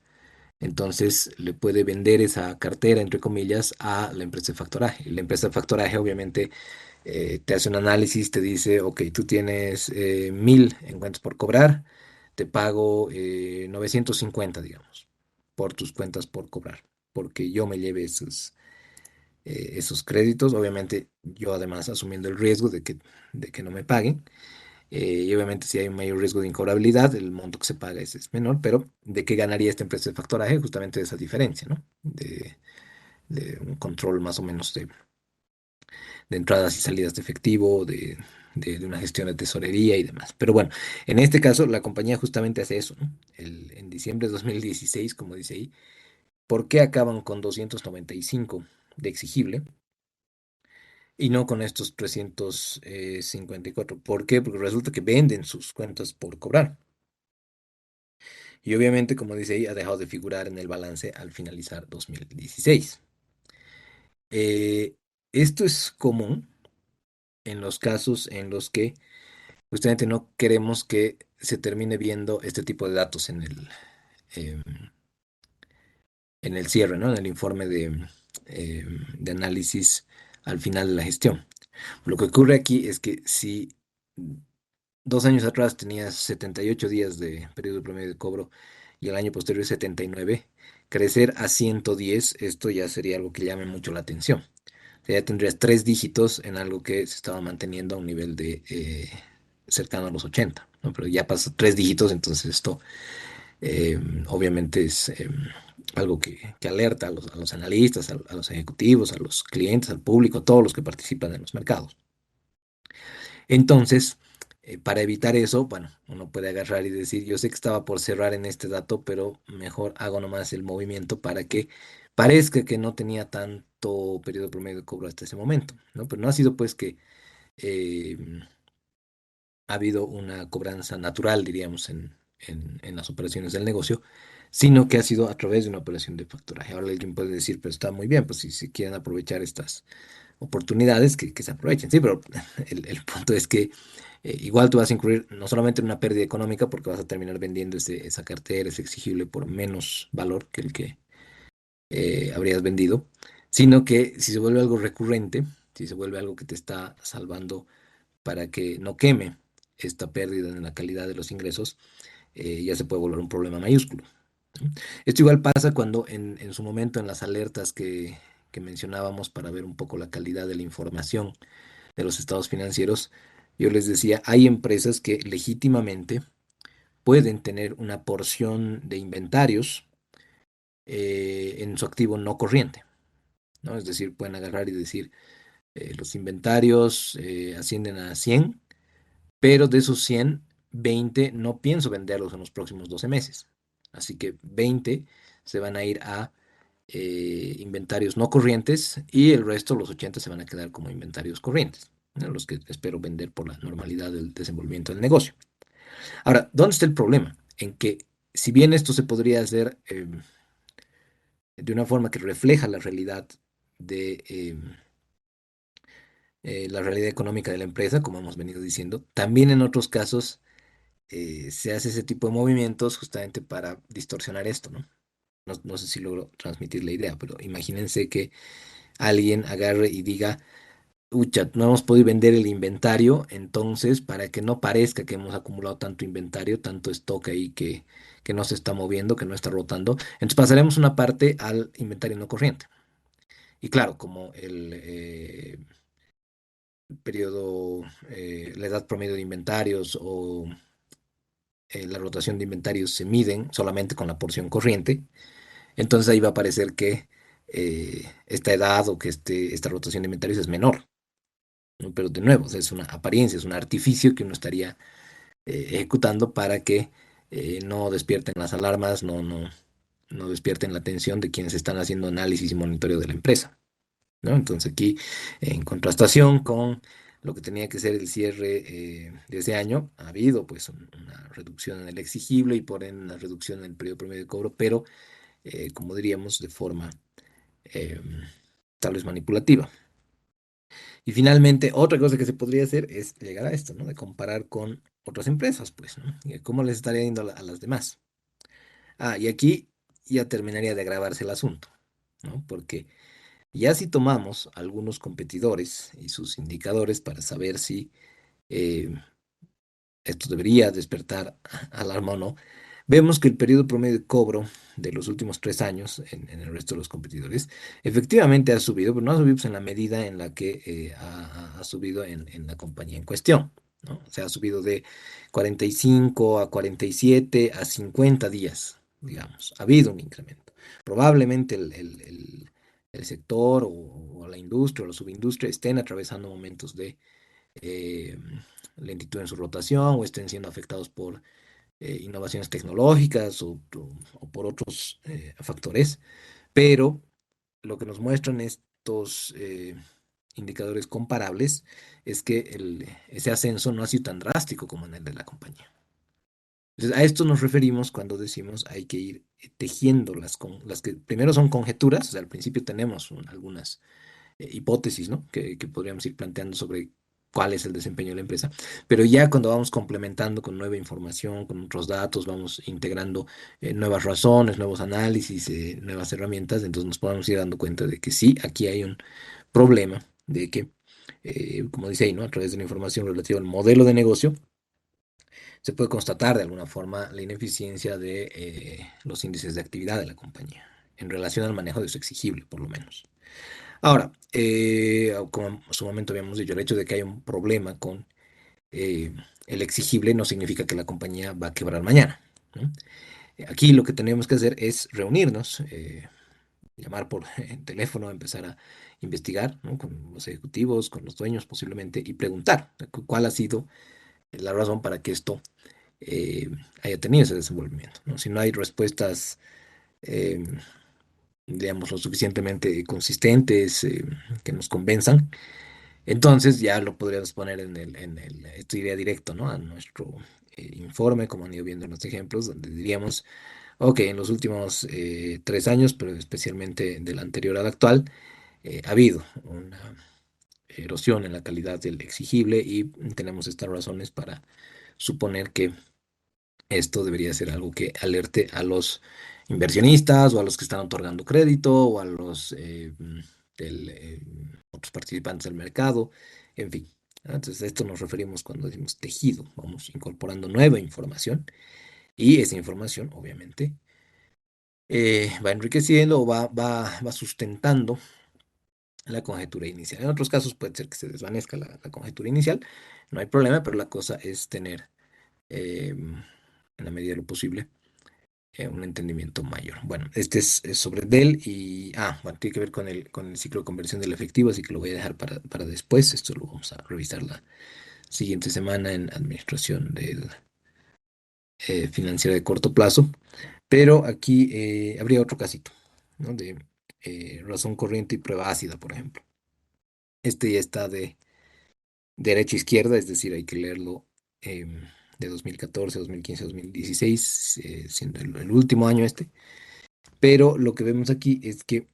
entonces le puede vender esa cartera, entre comillas, a la empresa de factoraje. La empresa de factoraje obviamente te hace un análisis, te dice, ok, tú tienes 1.000 en cuentas por cobrar, te pago 950, digamos, por tus cuentas por cobrar, porque yo me lleve esos créditos, obviamente yo además asumiendo el riesgo de que no me paguen. Y obviamente si hay un mayor riesgo de incobrabilidad, el monto que se paga es menor, pero ¿de qué ganaría esta empresa de factoraje? Justamente de esa diferencia, ¿no? De un control más o menos de entradas y salidas de efectivo, de una gestión de tesorería y demás. Pero bueno, en este caso la compañía justamente hace eso, ¿no? En diciembre de 2016, como dice ahí, ¿por qué acaban con 295 de exigible y no con estos 354? ¿Por qué? Porque resulta que venden sus cuentas por cobrar. Y obviamente, como dice ahí, ha dejado de figurar en el balance al finalizar 2016. Eh, Esto es común en los casos en los que justamente no queremos que se termine viendo este tipo de datos em, en el cierre, ¿no? En el informe de análisis al final de la gestión. Lo que ocurre aquí es que si 2 años atrás tenías 78 días de periodo promedio de cobro y el año posterior 79, crecer a 110, esto ya sería algo que llame mucho la atención. O sea, ya tendrías 3 dígitos en algo que se estaba manteniendo a un nivel de cercano a los 80, ¿no? Pero ya pasa 3 dígitos, entonces esto obviamente es algo que alerta a los analistas, a los ejecutivos, a los clientes, al público, a todos los que participan en los mercados. Entonces, Para evitar eso, bueno, uno puede agarrar y decir, yo sé que estaba por cerrar en este dato, pero mejor hago nomás el movimiento para que parezca que no tenía tanto periodo promedio de cobro hasta ese momento, ¿no? Pero no ha sido pues que eh, ha habido una cobranza natural, diríamos, en las operaciones del negocio, sino que ha sido a través de una operación de factoraje. Ahora alguien puede decir, pero está muy bien, pues si quieren aprovechar estas oportunidades, que se aprovechen. Sí, pero el punto es que igual tú vas a incurrir no solamente en una pérdida económica, porque vas a terminar vendiendo esa cartera, ese exigible por menos valor que el que habrías vendido, sino que si se vuelve algo recurrente, si se vuelve algo que te está salvando para que no queme esta pérdida en la calidad de los ingresos, ya se puede volver un problema mayúsculo. ¿Sí? Esto igual pasa cuando en su momento en las alertas que mencionábamos para ver un poco la calidad de la información de los estados financieros, yo les decía, hay empresas que legítimamente pueden tener una porción de inventarios en su activo no corriente, ¿no? Es decir, pueden agarrar y decir, los inventarios ascienden a 100, pero de esos 100, 20 no pienso venderlos en los próximos 12 meses. Así que 20 se van a ir a inventarios no corrientes y el resto, los 80, se van a quedar como inventarios corrientes, ¿no? Los que espero vender por la normalidad del desenvolvimiento del negocio. Ahora, ¿dónde está el problema? En que si bien esto se podría hacer de una forma que refleja la realidad económica de la empresa, como hemos venido diciendo, también en otros casos se hace ese tipo de movimientos justamente para distorsionar esto, ¿no? No sé si logro transmitir la idea, pero imagínense que alguien agarre y diga, ucha, no hemos podido vender el inventario, entonces para que no parezca que hemos acumulado tanto inventario, tanto stock ahí que no se está moviendo, que no está rotando, entonces pasaremos una parte al inventario no corriente. Y claro, como el periodo, la edad promedio de inventarios o la rotación de inventarios se miden solamente con la porción corriente, entonces ahí va a aparecer que esta edad o que esta rotación de inventarios es menor, ¿no? Pero de nuevo, o sea, es una apariencia, es un artificio que uno estaría ejecutando para que no despierten las alarmas, no despierten la atención de quienes están haciendo análisis y monitoreo de la empresa, ¿no? Entonces aquí, en contrastación con lo que tenía que ser el cierre de ese año, ha habido pues una reducción en el exigible y por ende una reducción en el periodo promedio de cobro, pero como diríamos, de forma eh, tal vez manipulativa. Y finalmente, otra cosa que se podría hacer es llegar a esto, ¿no? De comparar con otras empresas, pues, ¿no? Y cómo les estaría yendo a las demás. Ah, y aquí ya terminaría de agravarse el asunto, ¿no? Porque ya si tomamos algunos competidores y sus indicadores para saber si eh, esto debería despertar alarma o no, vemos que el periodo promedio de cobro de los últimos 3 años en el resto de los competidores efectivamente ha subido, pero no ha subido pues, en la medida en la que ha subido en la compañía en cuestión, ¿no? O sea, ha subido de 45 a 47 a 50 días, digamos. Ha habido un incremento. Probablemente el sector o la industria o la subindustria estén atravesando momentos de eh, lentitud en su rotación o estén siendo afectados por innovaciones tecnológicas o por otros factores, pero lo que nos muestran estos indicadores comparables es que ese ascenso no ha sido tan drástico como en el de la compañía. Entonces, a esto nos referimos cuando decimos hay que ir tejiendo las que primero son conjeturas, o sea, al principio tenemos algunas hipótesis, ¿no? Que podríamos ir planteando sobre cuál es el desempeño de la empresa, pero ya cuando vamos complementando con nueva información, con otros datos, vamos integrando nuevas razones, nuevos análisis, nuevas herramientas, entonces nos podemos ir dando cuenta de que sí, aquí hay un problema, de que, como dice ahí, ¿no? A través de la información relativa al modelo de negocio, se puede constatar de alguna forma la ineficiencia de los índices de actividad de la compañía en relación al manejo de su exigible, por lo menos. Ahora, como en su momento habíamos dicho, el hecho de que haya un problema con eh, el exigible no significa que la compañía va a quebrar mañana, ¿no? Aquí lo que tenemos que hacer es reunirnos, llamar por teléfono, empezar a investigar, ¿no? Con los ejecutivos, con los dueños posiblemente, y preguntar cuál ha sido la razón para que esto eh, haya tenido ese desenvolvimiento, ¿no? Si no hay respuestas, eh, digamos, lo suficientemente consistentes, que nos convenzan, entonces ya lo podríamos poner esto iría directo, ¿no? A nuestro informe, como han ido viendo en los ejemplos, donde diríamos, ok, en los últimos 3 años, pero especialmente del anterior al actual, ha habido una erosión en la calidad del exigible y tenemos estas razones para suponer que esto debería ser algo que alerte a los inversionistas o a los que están otorgando crédito o a los otros participantes del mercado, en fin. Entonces, a esto nos referimos cuando decimos tejido. Vamos incorporando nueva información y esa información, obviamente, va enriqueciendo o va sustentando la conjetura inicial. En otros casos puede ser que se desvanezca la conjetura inicial, no hay problema, pero la cosa es tener, en la medida de lo posible, un entendimiento mayor. Bueno, este es sobre Dell y, bueno, tiene que ver con el ciclo de conversión del efectivo, así que lo voy a dejar para después. Esto lo vamos a revisar la siguiente semana en administración financiera de corto plazo. Pero aquí habría otro casito, ¿no? De razón corriente y prueba ácida, por ejemplo. Este ya está de derecha a izquierda, es decir, hay que leerlo de 2014, 2015, 2016, siendo el último año este. Pero lo que vemos aquí es que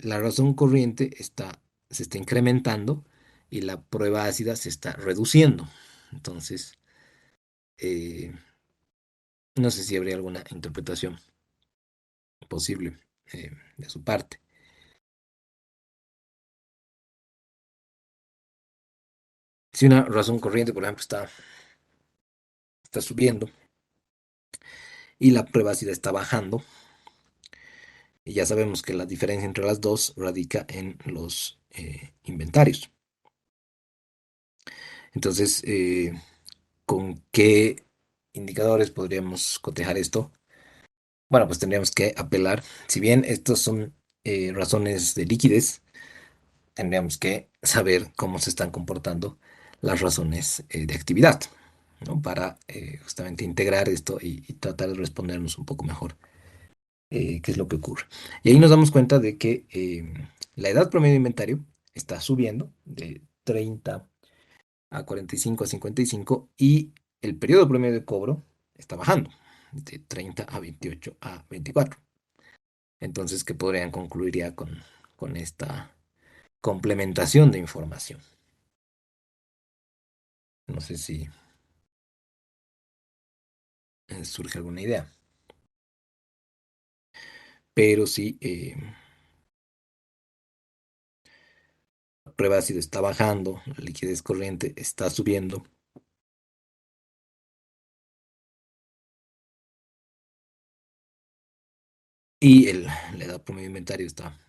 la razón corriente se está incrementando y la prueba ácida se está reduciendo. Entonces, eh, no sé si habría alguna interpretación posible de su parte. Si una razón corriente, por ejemplo, está subiendo y la prueba ácida está bajando, y ya sabemos que la diferencia entre las dos radica en los inventarios. Entonces, ¿con qué indicadores podríamos cotejar esto? Bueno, pues tendríamos que apelar, si bien estos son razones de liquidez, tendríamos que saber cómo se están comportando las razones de actividad, ¿no? Para justamente integrar esto y tratar de respondernos un poco mejor qué es lo que ocurre. Y ahí nos damos cuenta de que la edad promedio de inventario está subiendo de 30 a 45 a 55 y el periodo promedio de cobro está bajando de 30 a 28 a 24. Entonces, ¿qué podrían concluir ya con esta complementación de información? No sé si surge alguna idea, pero sí, la prueba de ácido está bajando, la liquidez corriente está subiendo y la edad promedio de inventario está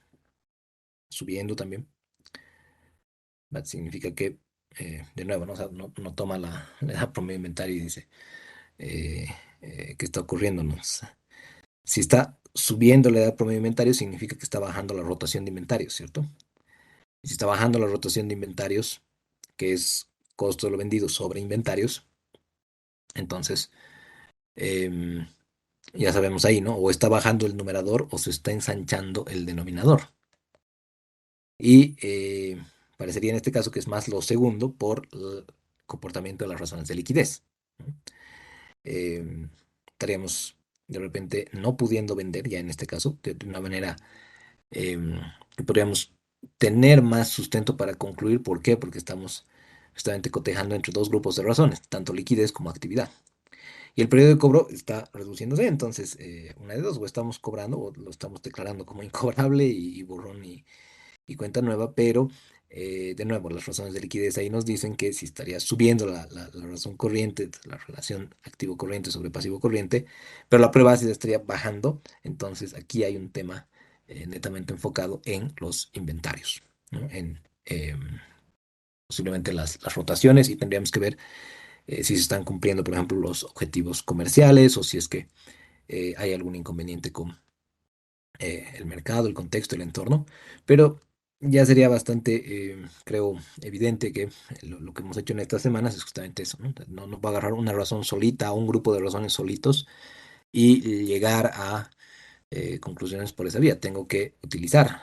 subiendo también. Significa que, de nuevo, ¿no? O sea, no toma la edad promedio de inventario y dice, eh, ¿qué está ocurriendo? ¿No? O sea, si está subiendo la edad promedio de inventario, significa que está bajando la rotación de inventarios, ¿cierto? Y si está bajando la rotación de inventarios, que es costo de lo vendido sobre inventarios, entonces em, ya sabemos ahí, ¿no? O está bajando el numerador o se está ensanchando el denominador. Y parecería en este caso que es más lo segundo por el comportamiento de las razones de liquidez, ¿no? Em, Estaríamos de repente no pudiendo vender ya en este caso de una manera em, que podríamos tener más sustento para concluir. ¿Por qué? Porque estamos justamente cotejando entre dos grupos de razones, tanto liquidez como actividad. Y el periodo de cobro está reduciéndose, entonces una de dos, o estamos cobrando o lo estamos declarando como incobrable y borrón y cuenta nueva, pero de nuevo, las razones de liquidez ahí nos dicen que si estaría subiendo la razón corriente, la relación activo corriente sobre pasivo corriente, pero la prueba ácida estaría bajando, entonces aquí hay un tema netamente enfocado en los inventarios, ¿no? En posiblemente las rotaciones y tendríamos que ver si se están cumpliendo, por ejemplo, los objetivos comerciales o si es que hay algún inconveniente con el mercado, el contexto, el entorno, pero ya sería bastante, creo, evidente que lo que hemos hecho en estas semanas es justamente eso, ¿no? No, no va a agarrar una razón solita o un grupo de razones solitos y llegar a conclusiones por esa vía. Tengo que utilizar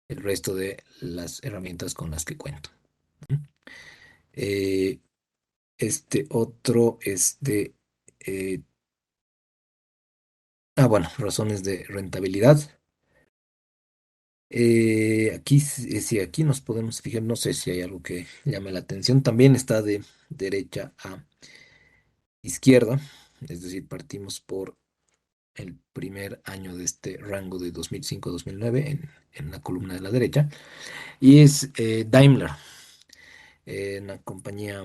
el resto de las herramientas con las que cuento. ¿Mm? Eh, este otro es de, eh, bueno, razones de rentabilidad. Aquí, sí, aquí nos podemos fijar, no sé si hay algo que llame la atención. También está de derecha a izquierda, es decir, partimos por el primer año de este rango de 2005-2009 en la columna de la derecha, y es Daimler, una compañía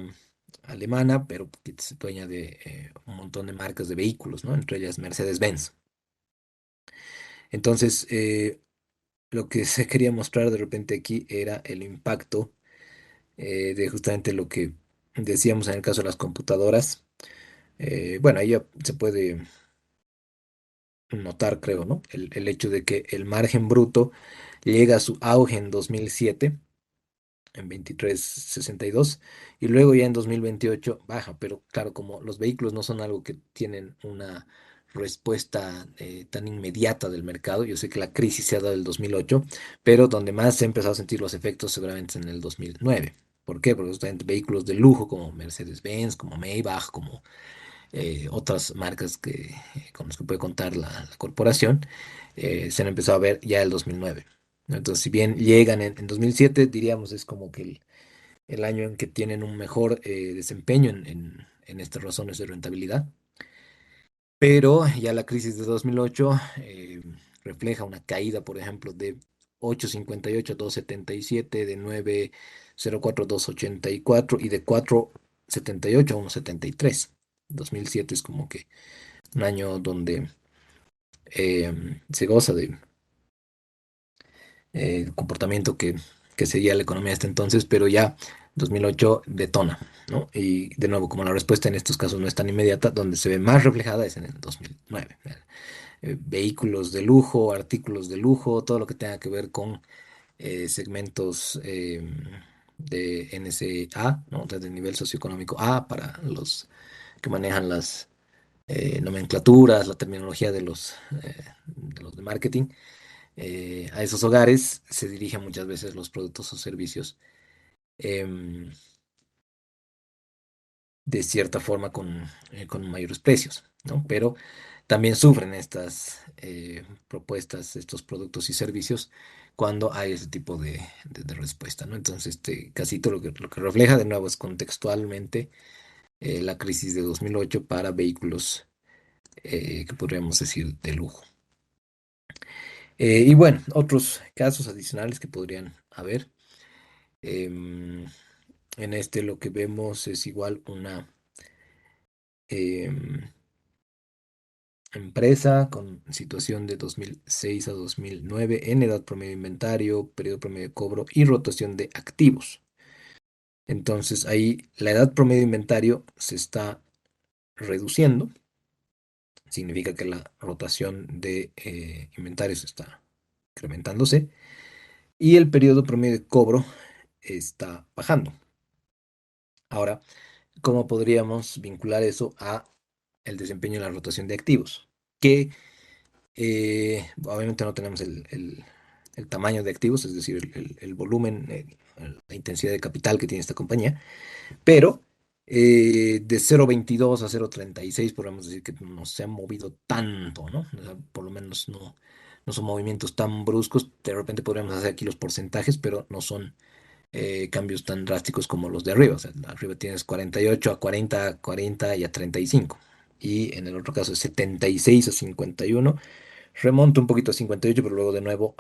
alemana, pero que es dueña de un montón de marcas de vehículos, ¿no? Entre ellas Mercedes-Benz. Entonces, lo que se quería mostrar de repente aquí era el impacto de justamente lo que decíamos en el caso de las computadoras. Bueno, ahí ya se puede notar, creo, ¿no? El hecho de que el margen bruto llega a su auge en 2007, en 23,62, y luego ya en 2028 baja, pero claro, como los vehículos no son algo que tienen una respuesta tan inmediata del mercado, yo sé que la crisis se ha dado en el 2008, pero donde más se ha empezado a sentir los efectos seguramente es en el 2009. ¿Por qué? Porque justamente vehículos de lujo como Mercedes-Benz, como Maybach, como otras marcas con las que puede contar la corporación, se han empezado a ver ya el 2009, ¿no? Entonces, si bien llegan en 2007, diríamos es como que el año en que tienen un mejor desempeño en estas razones de rentabilidad, pero ya la crisis de 2008 refleja una caída, por ejemplo, de 8,58 a 2,77, de 9,04 a 2,84 y de 4,78 a 1,73. 2007 es como que un año donde se goza de comportamiento que seguía la economía hasta entonces, pero ya 2008 detona, ¿no? Y de nuevo, como la respuesta en estos casos no es tan inmediata, donde se ve más reflejada es en el 2009. Vehículos de lujo, artículos de lujo, todo lo que tenga que ver con segmentos de NSA, ¿no? Desde el nivel socioeconómico A para los que manejan las nomenclaturas, la terminología de los de marketing. A esos hogares se dirigen muchas veces los productos o servicios em, de cierta forma con mayores precios, ¿no? Pero también sufren estas propuestas, estos productos y servicios cuando hay ese tipo de respuesta, ¿no? Entonces, casi todo lo que refleja de nuevo es contextualmente la crisis de 2008 para vehículos que podríamos decir de lujo. Y bueno, otros casos adicionales que podrían haber. em, en este lo que vemos es igual una em, empresa con situación de 2006 a 2009 en edad promedio de inventario, periodo promedio de cobro y rotación de activos. Entonces ahí la edad promedio de inventario se está reduciendo, significa que la rotación de inventarios está incrementándose y el periodo promedio de cobro está bajando. Ahora, ¿cómo podríamos vincular eso a el desempeño de la rotación de activos? Que obviamente no tenemos el tamaño de activos, es decir, el volumen, la intensidad de capital que tiene esta compañía, pero de 0,22 a 0,36 podemos decir que no se ha movido tanto, ¿no? O sea, por lo menos no son movimientos tan bruscos. De repente podríamos hacer aquí los porcentajes, pero no son cambios tan drásticos como los de arriba. O sea, arriba tienes 48 a 40, 40 y a 35. Y en el otro caso es 76 a 51. Remonta un poquito a 58, pero luego de nuevo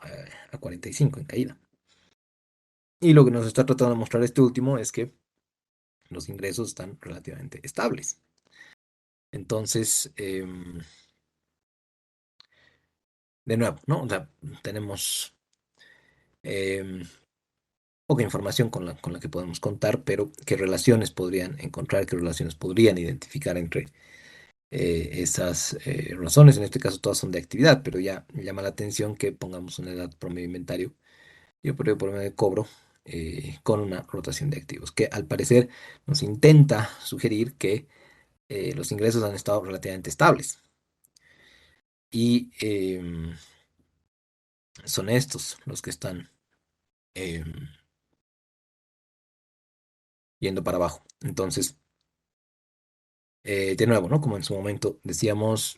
a 45 en caída. Y lo que nos está tratando de mostrar este último es que los ingresos están relativamente estables. Entonces, de nuevo, ¿no? O sea, tenemos em, poca información con la que podemos contar, pero qué relaciones podrían encontrar, qué relaciones podrían identificar entre esas razones. En este caso todas son de actividad, pero ya me llama la atención que pongamos una edad promedio de inventario y por medio de cobro con una rotación de activos, que al parecer nos intenta sugerir que los ingresos han estado relativamente estables y son estos los que están em, yendo para abajo. Entonces, de nuevo, ¿no? Como en su momento decíamos,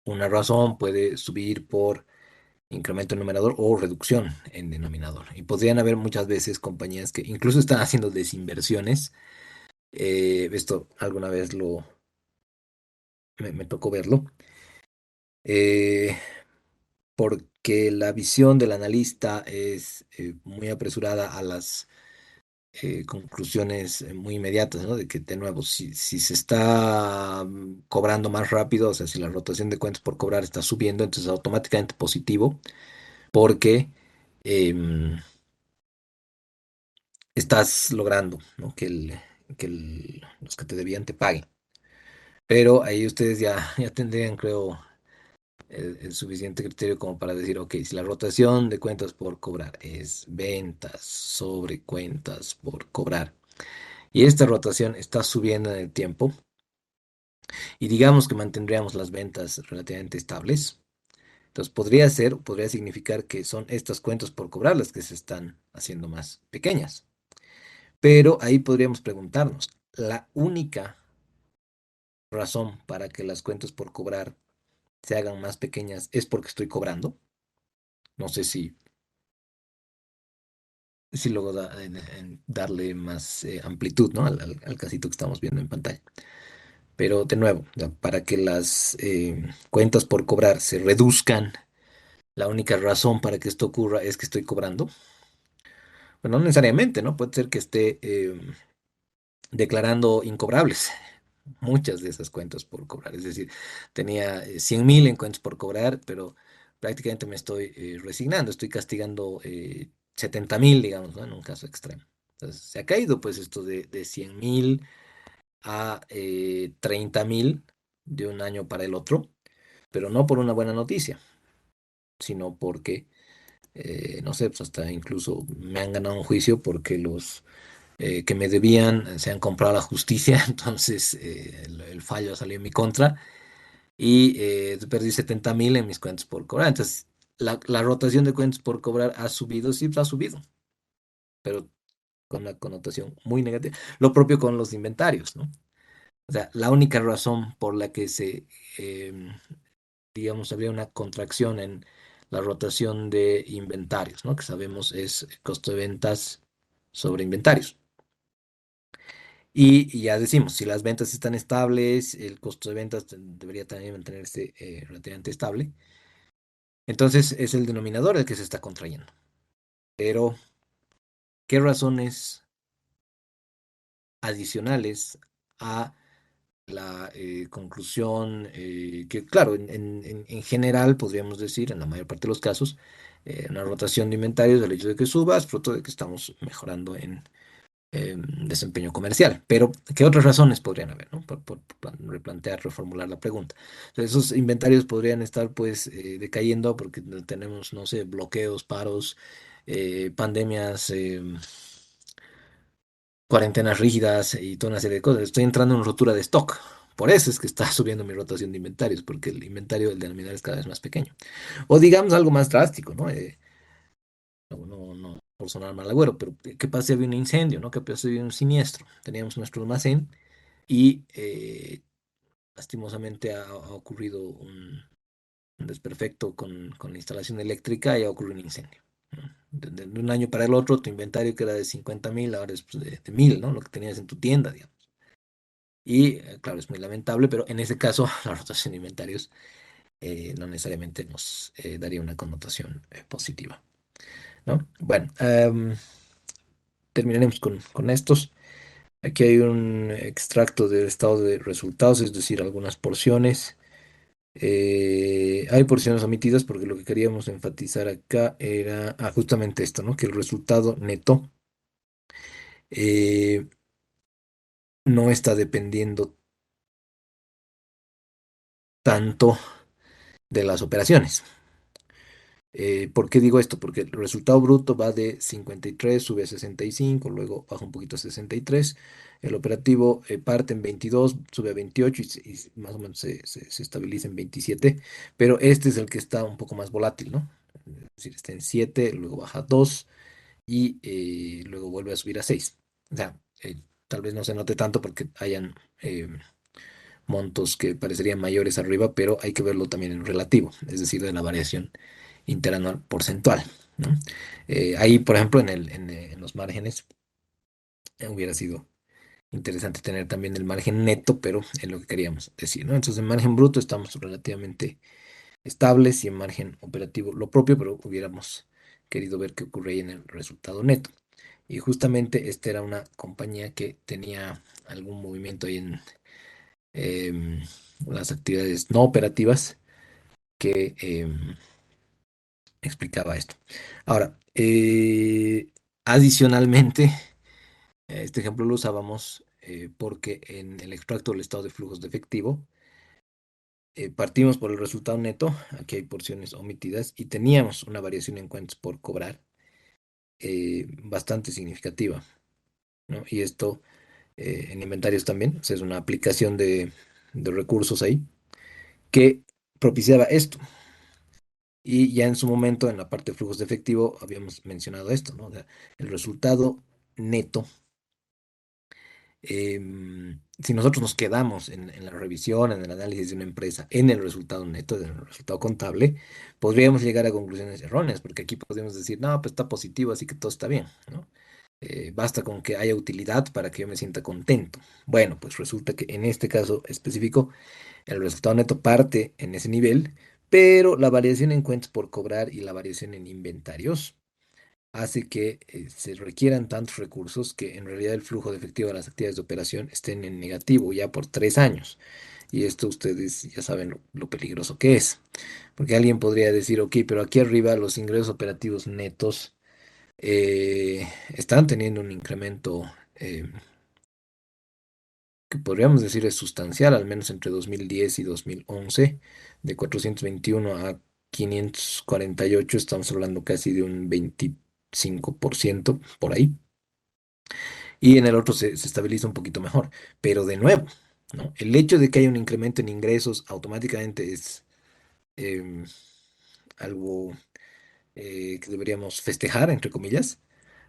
una razón puede subir por incremento en numerador o reducción en denominador. Y podrían haber muchas veces compañías que incluso están haciendo desinversiones. Esto alguna vez me tocó verlo. eh, Porque la visión del analista es muy apresurada a las conclusiones muy inmediatas, ¿no? De que, de nuevo, si se está cobrando más rápido, o sea, si la rotación de cuentas por cobrar está subiendo, entonces automáticamente positivo, porque em, estás logrando, ¿no? Los que te debían te paguen. Pero ahí ustedes ya tendrían, creo, el suficiente criterio como para decir, ok, si la rotación de cuentas por cobrar es ventas sobre cuentas por cobrar, y esta rotación está subiendo en el tiempo, y digamos que mantendríamos las ventas relativamente estables, entonces podría significar que son estas cuentas por cobrar las que se están haciendo más pequeñas. Pero ahí podríamos preguntarnos, ¿la única razón para que las cuentas por cobrar se hagan más pequeñas es porque estoy cobrando? No sé si luego darle más amplitud, ¿no? Al casito que estamos viendo en pantalla. Pero de nuevo, ya, para que las cuentas por cobrar se reduzcan, la única razón para que esto ocurra es que estoy cobrando. Bueno, no necesariamente, ¿no? Puede ser que esté declarando incobrables muchas de esas cuentas por cobrar. Es decir, tenía 100.000 en cuentas por cobrar, pero prácticamente me estoy resignando, estoy castigando 70.000, digamos, ¿no? En un caso extremo. Entonces, se ha caído pues esto de 100.000 a 30.000 de un año para el otro, pero no por una buena noticia, sino porque, no sé, pues hasta incluso me han ganado un juicio porque los que me debían se han comprado a la justicia, entonces el fallo salió en mi contra y perdí 70.000 en mis cuentas por cobrar. Entonces, la rotación de cuentas por cobrar ha subido, sí, pues ha subido, pero con una connotación muy negativa. Lo propio con los inventarios, ¿no? O sea, la única razón por la que em, digamos, habría una contracción en la rotación de inventarios, ¿no? Que sabemos es costo de ventas sobre inventarios. Y ya decimos, si las ventas están estables, el costo de ventas debería también mantenerse relativamente estable. Entonces es el denominador el que se está contrayendo. Pero, ¿qué razones adicionales a la conclusión que, claro, en general podríamos decir, en la mayor parte de los casos, una rotación de inventarios del hecho de que suba es fruto de que estamos mejorando en desempeño comercial? Pero, ¿qué otras razones podrían haber, ¿no? Por replantear, reformular la pregunta. Entonces, esos inventarios podrían estar, pues, decayendo porque tenemos, no sé, bloqueos, paros, pandemias, cuarentenas rígidas y toda una serie de cosas. Estoy entrando en rotura de stock. Por eso es que está subiendo mi rotación de inventarios, porque el inventario, el denominador es cada vez más pequeño. O digamos algo más drástico, ¿no? No por sonar mal agüero, pero ¿qué pasa si había un incendio, ¿no? ¿Qué pasa si había un siniestro? Teníamos nuestro almacén y lastimosamente ha ocurrido un desperfecto con la instalación eléctrica y ha ocurrido un incendio, ¿no? De un año para el otro, tu inventario que era de 50.000, ahora es pues, de 1.000, ¿no? Lo que tenías en tu tienda, digamos. Y claro, es muy lamentable, pero en ese caso la rotación de inventarios no necesariamente nos daría una connotación positiva, ¿no? Bueno, terminaremos con estos. Aquí hay un extracto del estado de resultados, es decir, algunas porciones. Hay porciones omitidas porque lo que queríamos enfatizar acá era justamente esto, ¿no? Que el resultado neto eh, no está dependiendo tanto de las operaciones. ¿Por qué digo esto? Porque el resultado bruto va de 53, sube a 65, luego baja un poquito a 63. El operativo parte en 22, sube a 28 y más o menos se estabiliza en 27. Pero este es el que está un poco más volátil, ¿no? Es decir, está en 7, luego baja a 2 y luego vuelve a subir a 6. O sea, tal vez no se note tanto porque hayan montos que parecerían mayores arriba, pero hay que verlo también en relativo, es decir, de la variación interanual porcentual, ¿no? Ahí, por ejemplo, en los márgenes hubiera sido interesante tener también el margen neto, pero en lo que queríamos decir, ¿no? Entonces, en margen bruto estamos relativamente estables y en margen operativo lo propio, pero hubiéramos querido ver qué ocurre ahí en el resultado neto. Y justamente esta era una compañía que tenía algún movimiento ahí en em, las actividades no operativas que explicaba esto. Ahora, adicionalmente, este ejemplo lo usábamos porque en el extracto del estado de flujos de efectivo partimos por el resultado neto, aquí hay porciones omitidas, y teníamos una variación en cuentas por cobrar bastante significativa, ¿no? Y esto en inventarios también, o sea, es una aplicación de recursos ahí que propiciaba esto. Y ya en su momento, en la parte de flujos de efectivo, habíamos mencionado esto, ¿no? O sea, el resultado neto, si nosotros nos quedamos en la revisión, en el análisis de una empresa, en el resultado neto, en el resultado contable, podríamos llegar a conclusiones erróneas, porque aquí podríamos decir, no, pues está positivo, así que todo está bien, ¿no? Basta con que haya utilidad para que yo me sienta contento. Bueno, pues resulta que en este caso específico, el resultado neto parte en ese nivel, pero la variación en cuentas por cobrar y la variación en inventarios hace que se requieran tantos recursos que en realidad el flujo de efectivo de las actividades de operación estén en negativo ya por 3 años. Y esto ustedes ya saben lo peligroso que es. Porque alguien podría decir, ok, pero aquí arriba los ingresos operativos netos están teniendo un incremento que podríamos decir es sustancial, al menos entre 2010 y 2011, de 421 a 548, estamos hablando casi de un 25% por ahí, y en el otro se estabiliza un poquito mejor, pero de nuevo, ¿no? El hecho de que haya un incremento en ingresos automáticamente es em, algo que deberíamos festejar, entre comillas.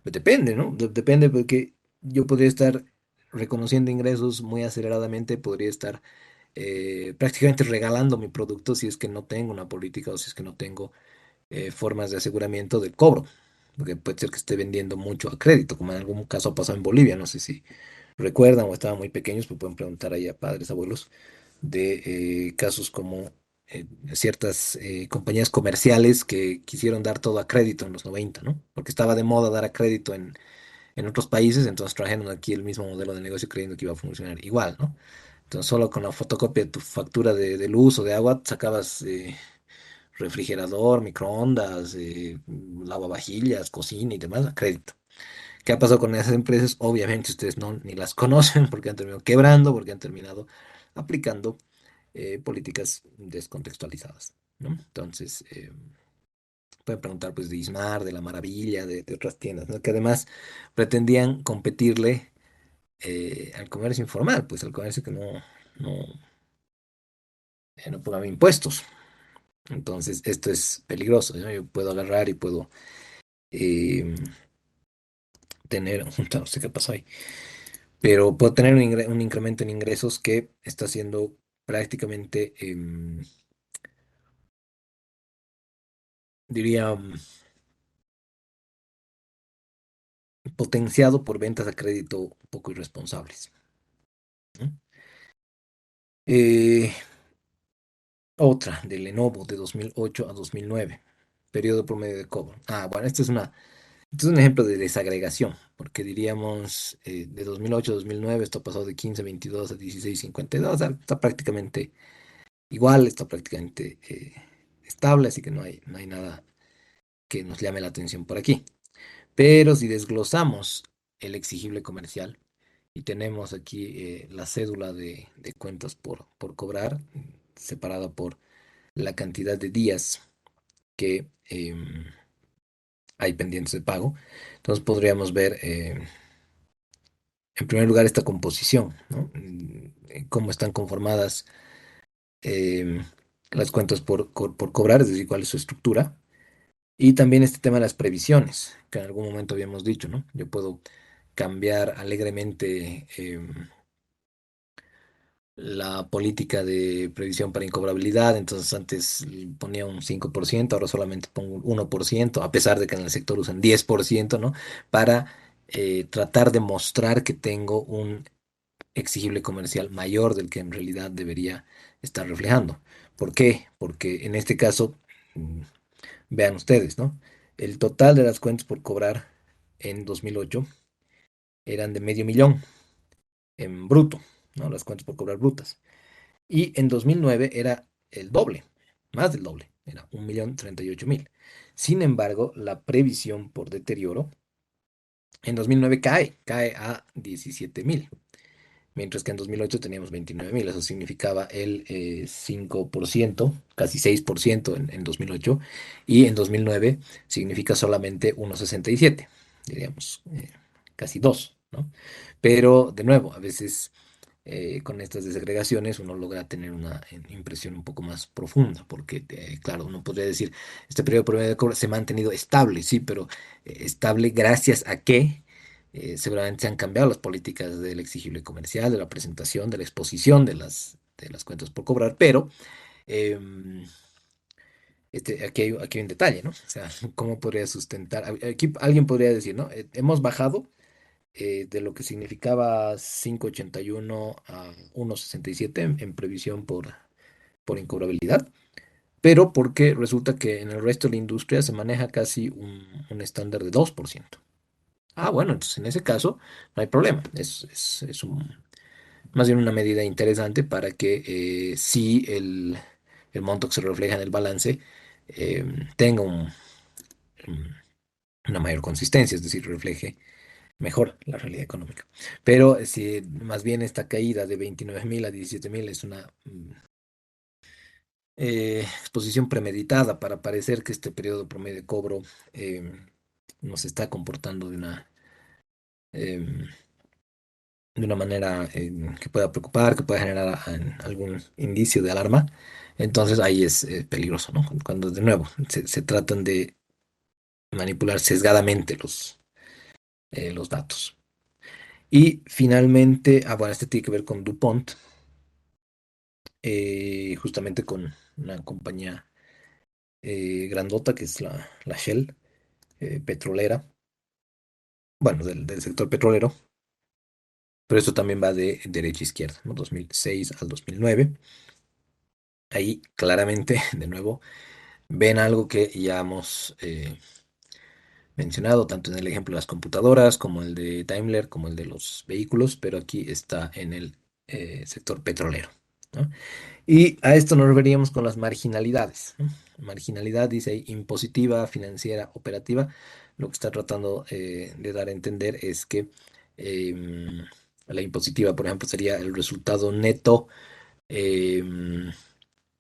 Pues depende, ¿no? Depende porque yo podría estar reconociendo ingresos muy aceleradamente, podría estar prácticamente regalando mi producto si es que no tengo una política o si es que no tengo formas de aseguramiento del cobro. Porque puede ser que esté vendiendo mucho a crédito, como en algún caso ha pasado en Bolivia. No sé si recuerdan o estaban muy pequeños, pues pueden preguntar ahí a padres, abuelos, de casos como ciertas compañías comerciales que quisieron dar todo a crédito en los 90, ¿no? Porque estaba de moda dar a crédito en otros países, entonces trajeron aquí el mismo modelo de negocio creyendo que iba a funcionar igual, ¿no? Entonces solo con la fotocopia de tu factura de luz o de agua sacabas refrigerador, microondas, lavavajillas, cocina y demás a crédito. ¿Qué ha pasado con esas empresas? Obviamente ustedes no ni las conocen porque han terminado quebrando, porque han terminado aplicando políticas descontextualizadas, ¿no? Entonces, pueden preguntar pues de Ismar, de La Maravilla, de otras tiendas, ¿no? Que además pretendían competirle al comercio informal, pues al comercio que no, no pagaba impuestos. Entonces, esto es peligroso, ¿no? Yo puedo agarrar y puedo eh, tener, no sé qué pasó ahí, pero puedo tener un incremento en ingresos que está siendo prácticamente, diría, potenciado por ventas a crédito poco irresponsables, ¿no? Eh, Otra, de Lenovo, de 2008 a 2009, periodo promedio de cobro. Ah, bueno, este es un ejemplo de desagregación, porque diríamos de 2008 a 2009, esto ha pasado de 15.22 a 16.52, o sea, está prácticamente igual, está prácticamente estable, así que no hay nada que nos llame la atención por aquí. Pero si desglosamos el exigible comercial y tenemos aquí la cédula de cuentas por cobrar, separada por la cantidad de días que hay pendientes de pago. Entonces podríamos ver, en primer lugar, esta composición, ¿no? Cómo están conformadas em, las cuentas por cobrar, es decir, cuál es su estructura. Y también este tema de las previsiones, que en algún momento habíamos dicho, ¿no? Yo puedo cambiar alegremente la política de previsión para incobrabilidad, entonces antes ponía un 5%, ahora solamente pongo un 1%, a pesar de que en el sector usan 10%, ¿no? Para tratar de mostrar que tengo un exigible comercial mayor del que en realidad debería estar reflejando. ¿Por qué? Porque en este caso, mm, vean ustedes, ¿no? El total de las cuentas por cobrar en 2008 eran de medio millón en bruto, ¿no? Las cuentas por cobrar brutas. Y en 2009 era el doble, más del doble, era 1.038.000. Sin embargo, la previsión por deterioro en 2009 cae a 17.000, mientras que en 2008 teníamos 29.000. Eso significaba el 5%, casi 6% en 2008, y en 2009 significa solamente 1,67, diríamos, casi 2, ¿no? Pero, de nuevo, a veces con estas desagregaciones uno logra tener una impresión un poco más profunda, porque, claro, uno podría decir, este periodo promedio de cobro se ha mantenido estable, sí, pero estable gracias a que seguramente se han cambiado las políticas del exigible comercial, de la presentación, de la exposición de las cuentas por cobrar, pero aquí hay un detalle, ¿no? O sea, ¿cómo podría sustentar? Aquí alguien podría decir, ¿no? Hemos bajado de lo que significaba 5,81 a 1,67 en previsión por incobrabilidad, pero porque resulta que en el resto de la industria se maneja casi un estándar de 2%. Ah, bueno, entonces en ese caso no hay problema. Es más bien una medida interesante para que si el monto que se refleja en el balance tenga un- una mayor consistencia, es decir, refleje mejor la realidad económica. Pero si más bien esta caída de 29.000 a 17.000 es una exposición premeditada para parecer que este periodo promedio de cobro nos está comportando em, de una manera que pueda preocupar, que pueda generar algún indicio de alarma, entonces ahí es peligroso, ¿no? Cuando de nuevo se tratan de manipular sesgadamente los datos. Y finalmente, bueno, este tiene que ver con DuPont, justamente con una compañía grandota que es la Shell, petrolera, bueno, del sector petrolero, pero esto también va de derecha a izquierda, ¿no? 2006 al 2009. Ahí claramente, de nuevo, ven algo que ya hemos mencionado, tanto en el ejemplo de las computadoras, como el de Daimler, como el de los vehículos, pero aquí está en el sector petrolero, ¿no? Y a esto nos referíamos con las marginalidades, ¿no? Marginalidad dice ahí impositiva, financiera, operativa. Lo que está tratando de dar a entender es que em, la impositiva, por ejemplo, sería el resultado neto em,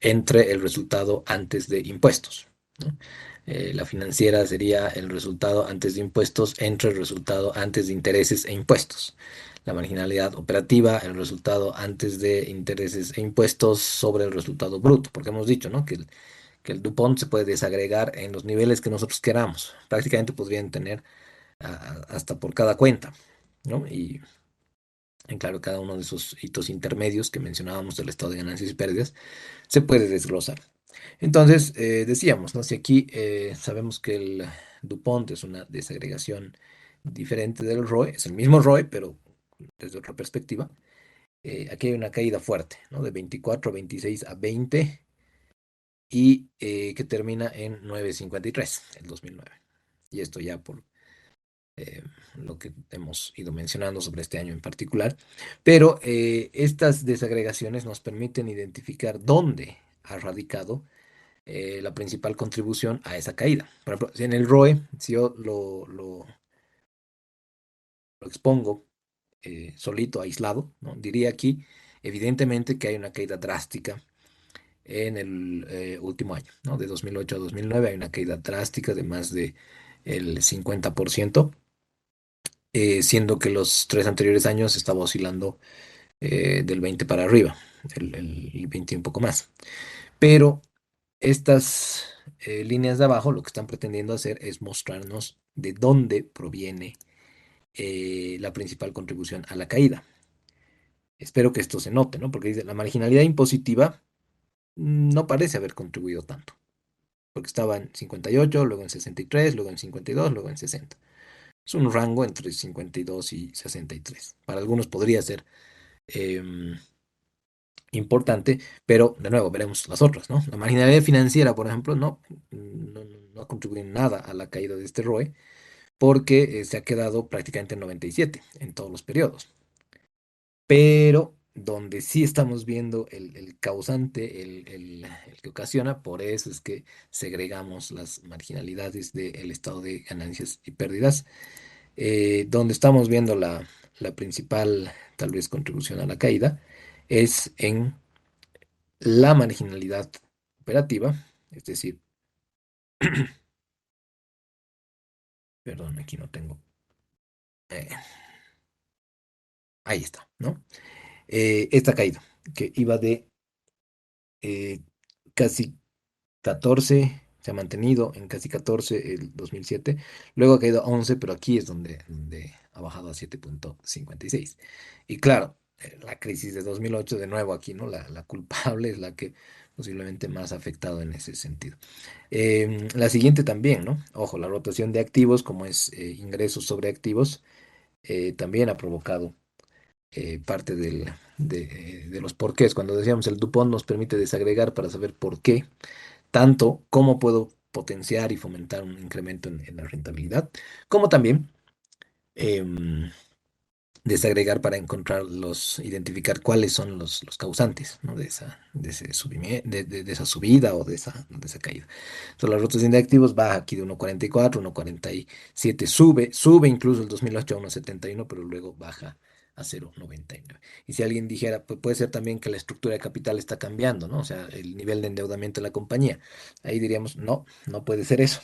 entre el resultado antes de impuestos, ¿no? La financiera sería el resultado antes de impuestos entre el resultado antes de intereses e impuestos. La marginalidad operativa, el resultado antes de intereses e impuestos sobre el resultado bruto, porque hemos dicho, ¿no? que el DuPont se puede desagregar en los niveles que nosotros queramos. Prácticamente podrían tener hasta por cada cuenta, ¿no? Y en claro, cada uno de esos hitos intermedios que mencionábamos del estado de ganancias y pérdidas se puede desglosar. Entonces, decíamos, ¿no? Si aquí sabemos que el DuPont es una desagregación diferente del ROE, es el mismo ROE, pero desde otra perspectiva, aquí hay una caída fuerte, ¿no? De 24 a 26 a 20 y que termina en 9,53 el 2009. Y esto ya por eh, lo que hemos ido mencionando sobre este año en particular. Pero estas desagregaciones nos permiten identificar dónde ha radicado la principal contribución a esa caída. Por ejemplo, si en el ROE, si yo lo expongo solito, aislado, ¿no? Diría aquí, evidentemente, que hay una caída drástica en el último año, ¿no? De 2008 a 2009 hay una caída drástica de más de el 50%, siendo que los tres anteriores años estaba oscilando del 20 para arriba, el 20 y un poco más. Pero estas líneas de abajo lo que están pretendiendo hacer es mostrarnos de dónde proviene la principal contribución a la caída. Espero que esto se note, ¿no? Porque dice, la marginalidad impositiva no parece haber contribuido tanto, porque estaba en 58, luego en 63, luego en 52, luego en 60. Es un rango entre 52 y 63. Para algunos podría ser em, importante, pero de nuevo veremos las otras, ¿no? La marginalidad financiera, por ejemplo, no ha contribuido en nada a la caída de este ROE, porque se ha quedado prácticamente en 97 en todos los periodos. Pero donde sí estamos viendo el causante, el que ocasiona, por eso es que segregamos las marginalidades del estado de ganancias y pérdidas, donde estamos viendo la principal, tal vez, contribución a la caída, es en la marginalidad operativa, es decir, perdón, aquí no tengo, eh, ahí está, ¿no? Esta caída, que iba de eh, casi 14, se ha mantenido en casi 14 el 2007, luego ha caído a 11, pero aquí es donde ha bajado a 7,56. Y claro, la crisis de 2008, de nuevo aquí, ¿no? La culpable es la que posiblemente más ha afectado en ese sentido. La siguiente también, ¿no? Ojo, la rotación de activos, como es ingresos sobre activos, también ha provocado parte de los porqués. Cuando decíamos el DuPont nos permite desagregar para saber por qué, tanto cómo puedo potenciar y fomentar un incremento en la rentabilidad, como también em, desagregar para encontrar identificar cuáles son los causantes, ¿no? De ese de esa subida o de esa caída. Entonces, la rotación de activos baja aquí de 1,44, 1,47, sube incluso el 2008 a 1,71, pero luego baja a 0,99. Y si alguien dijera, pues puede ser también que la estructura de capital está cambiando, ¿no? O sea, el nivel de endeudamiento de la compañía. Ahí diríamos, no, no puede ser eso,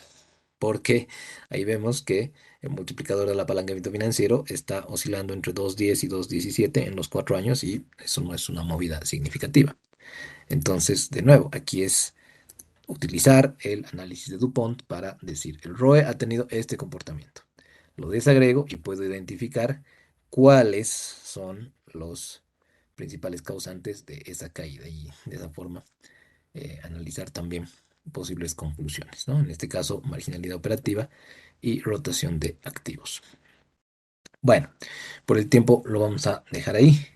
porque ahí vemos que el multiplicador del apalancamiento financiero está oscilando entre 2,10 y 2,17 en los 4 años y eso no es una movida significativa. Entonces, de nuevo, aquí es utilizar el análisis de DuPont para decir, el ROE ha tenido este comportamiento. Lo desagrego y puedo identificar cuáles son los principales causantes de esa caída y de esa forma analizar también posibles conclusiones, ¿no? En este caso, marginalidad operativa y rotación de activos. Bueno, por el tiempo lo vamos a dejar ahí.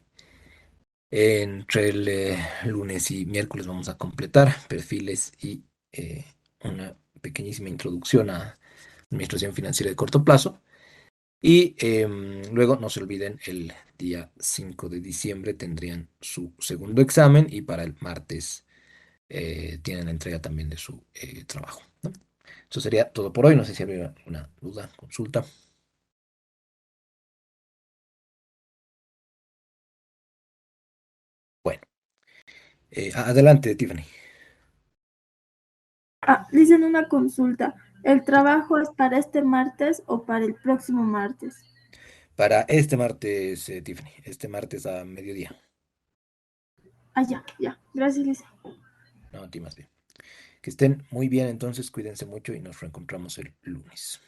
Entre el lunes y miércoles vamos a completar perfiles y eh, una pequeñísima introducción a administración financiera de corto plazo. Y luego no se olviden, el día 5 de diciembre tendrían su segundo examen y para el martes tienen la entrega también de su trabajo, ¿no? Eso sería todo por hoy. No sé si había una duda, consulta. Bueno, adelante, Tiffany. Dicen una consulta. ¿El Sí. trabajo es para este martes o para el próximo martes? Para este martes, Tiffany, este martes a mediodía. Ya, ya. Gracias, Lisa. No, a ti más bien. Que estén muy bien, entonces cuídense mucho y nos reencontramos el lunes.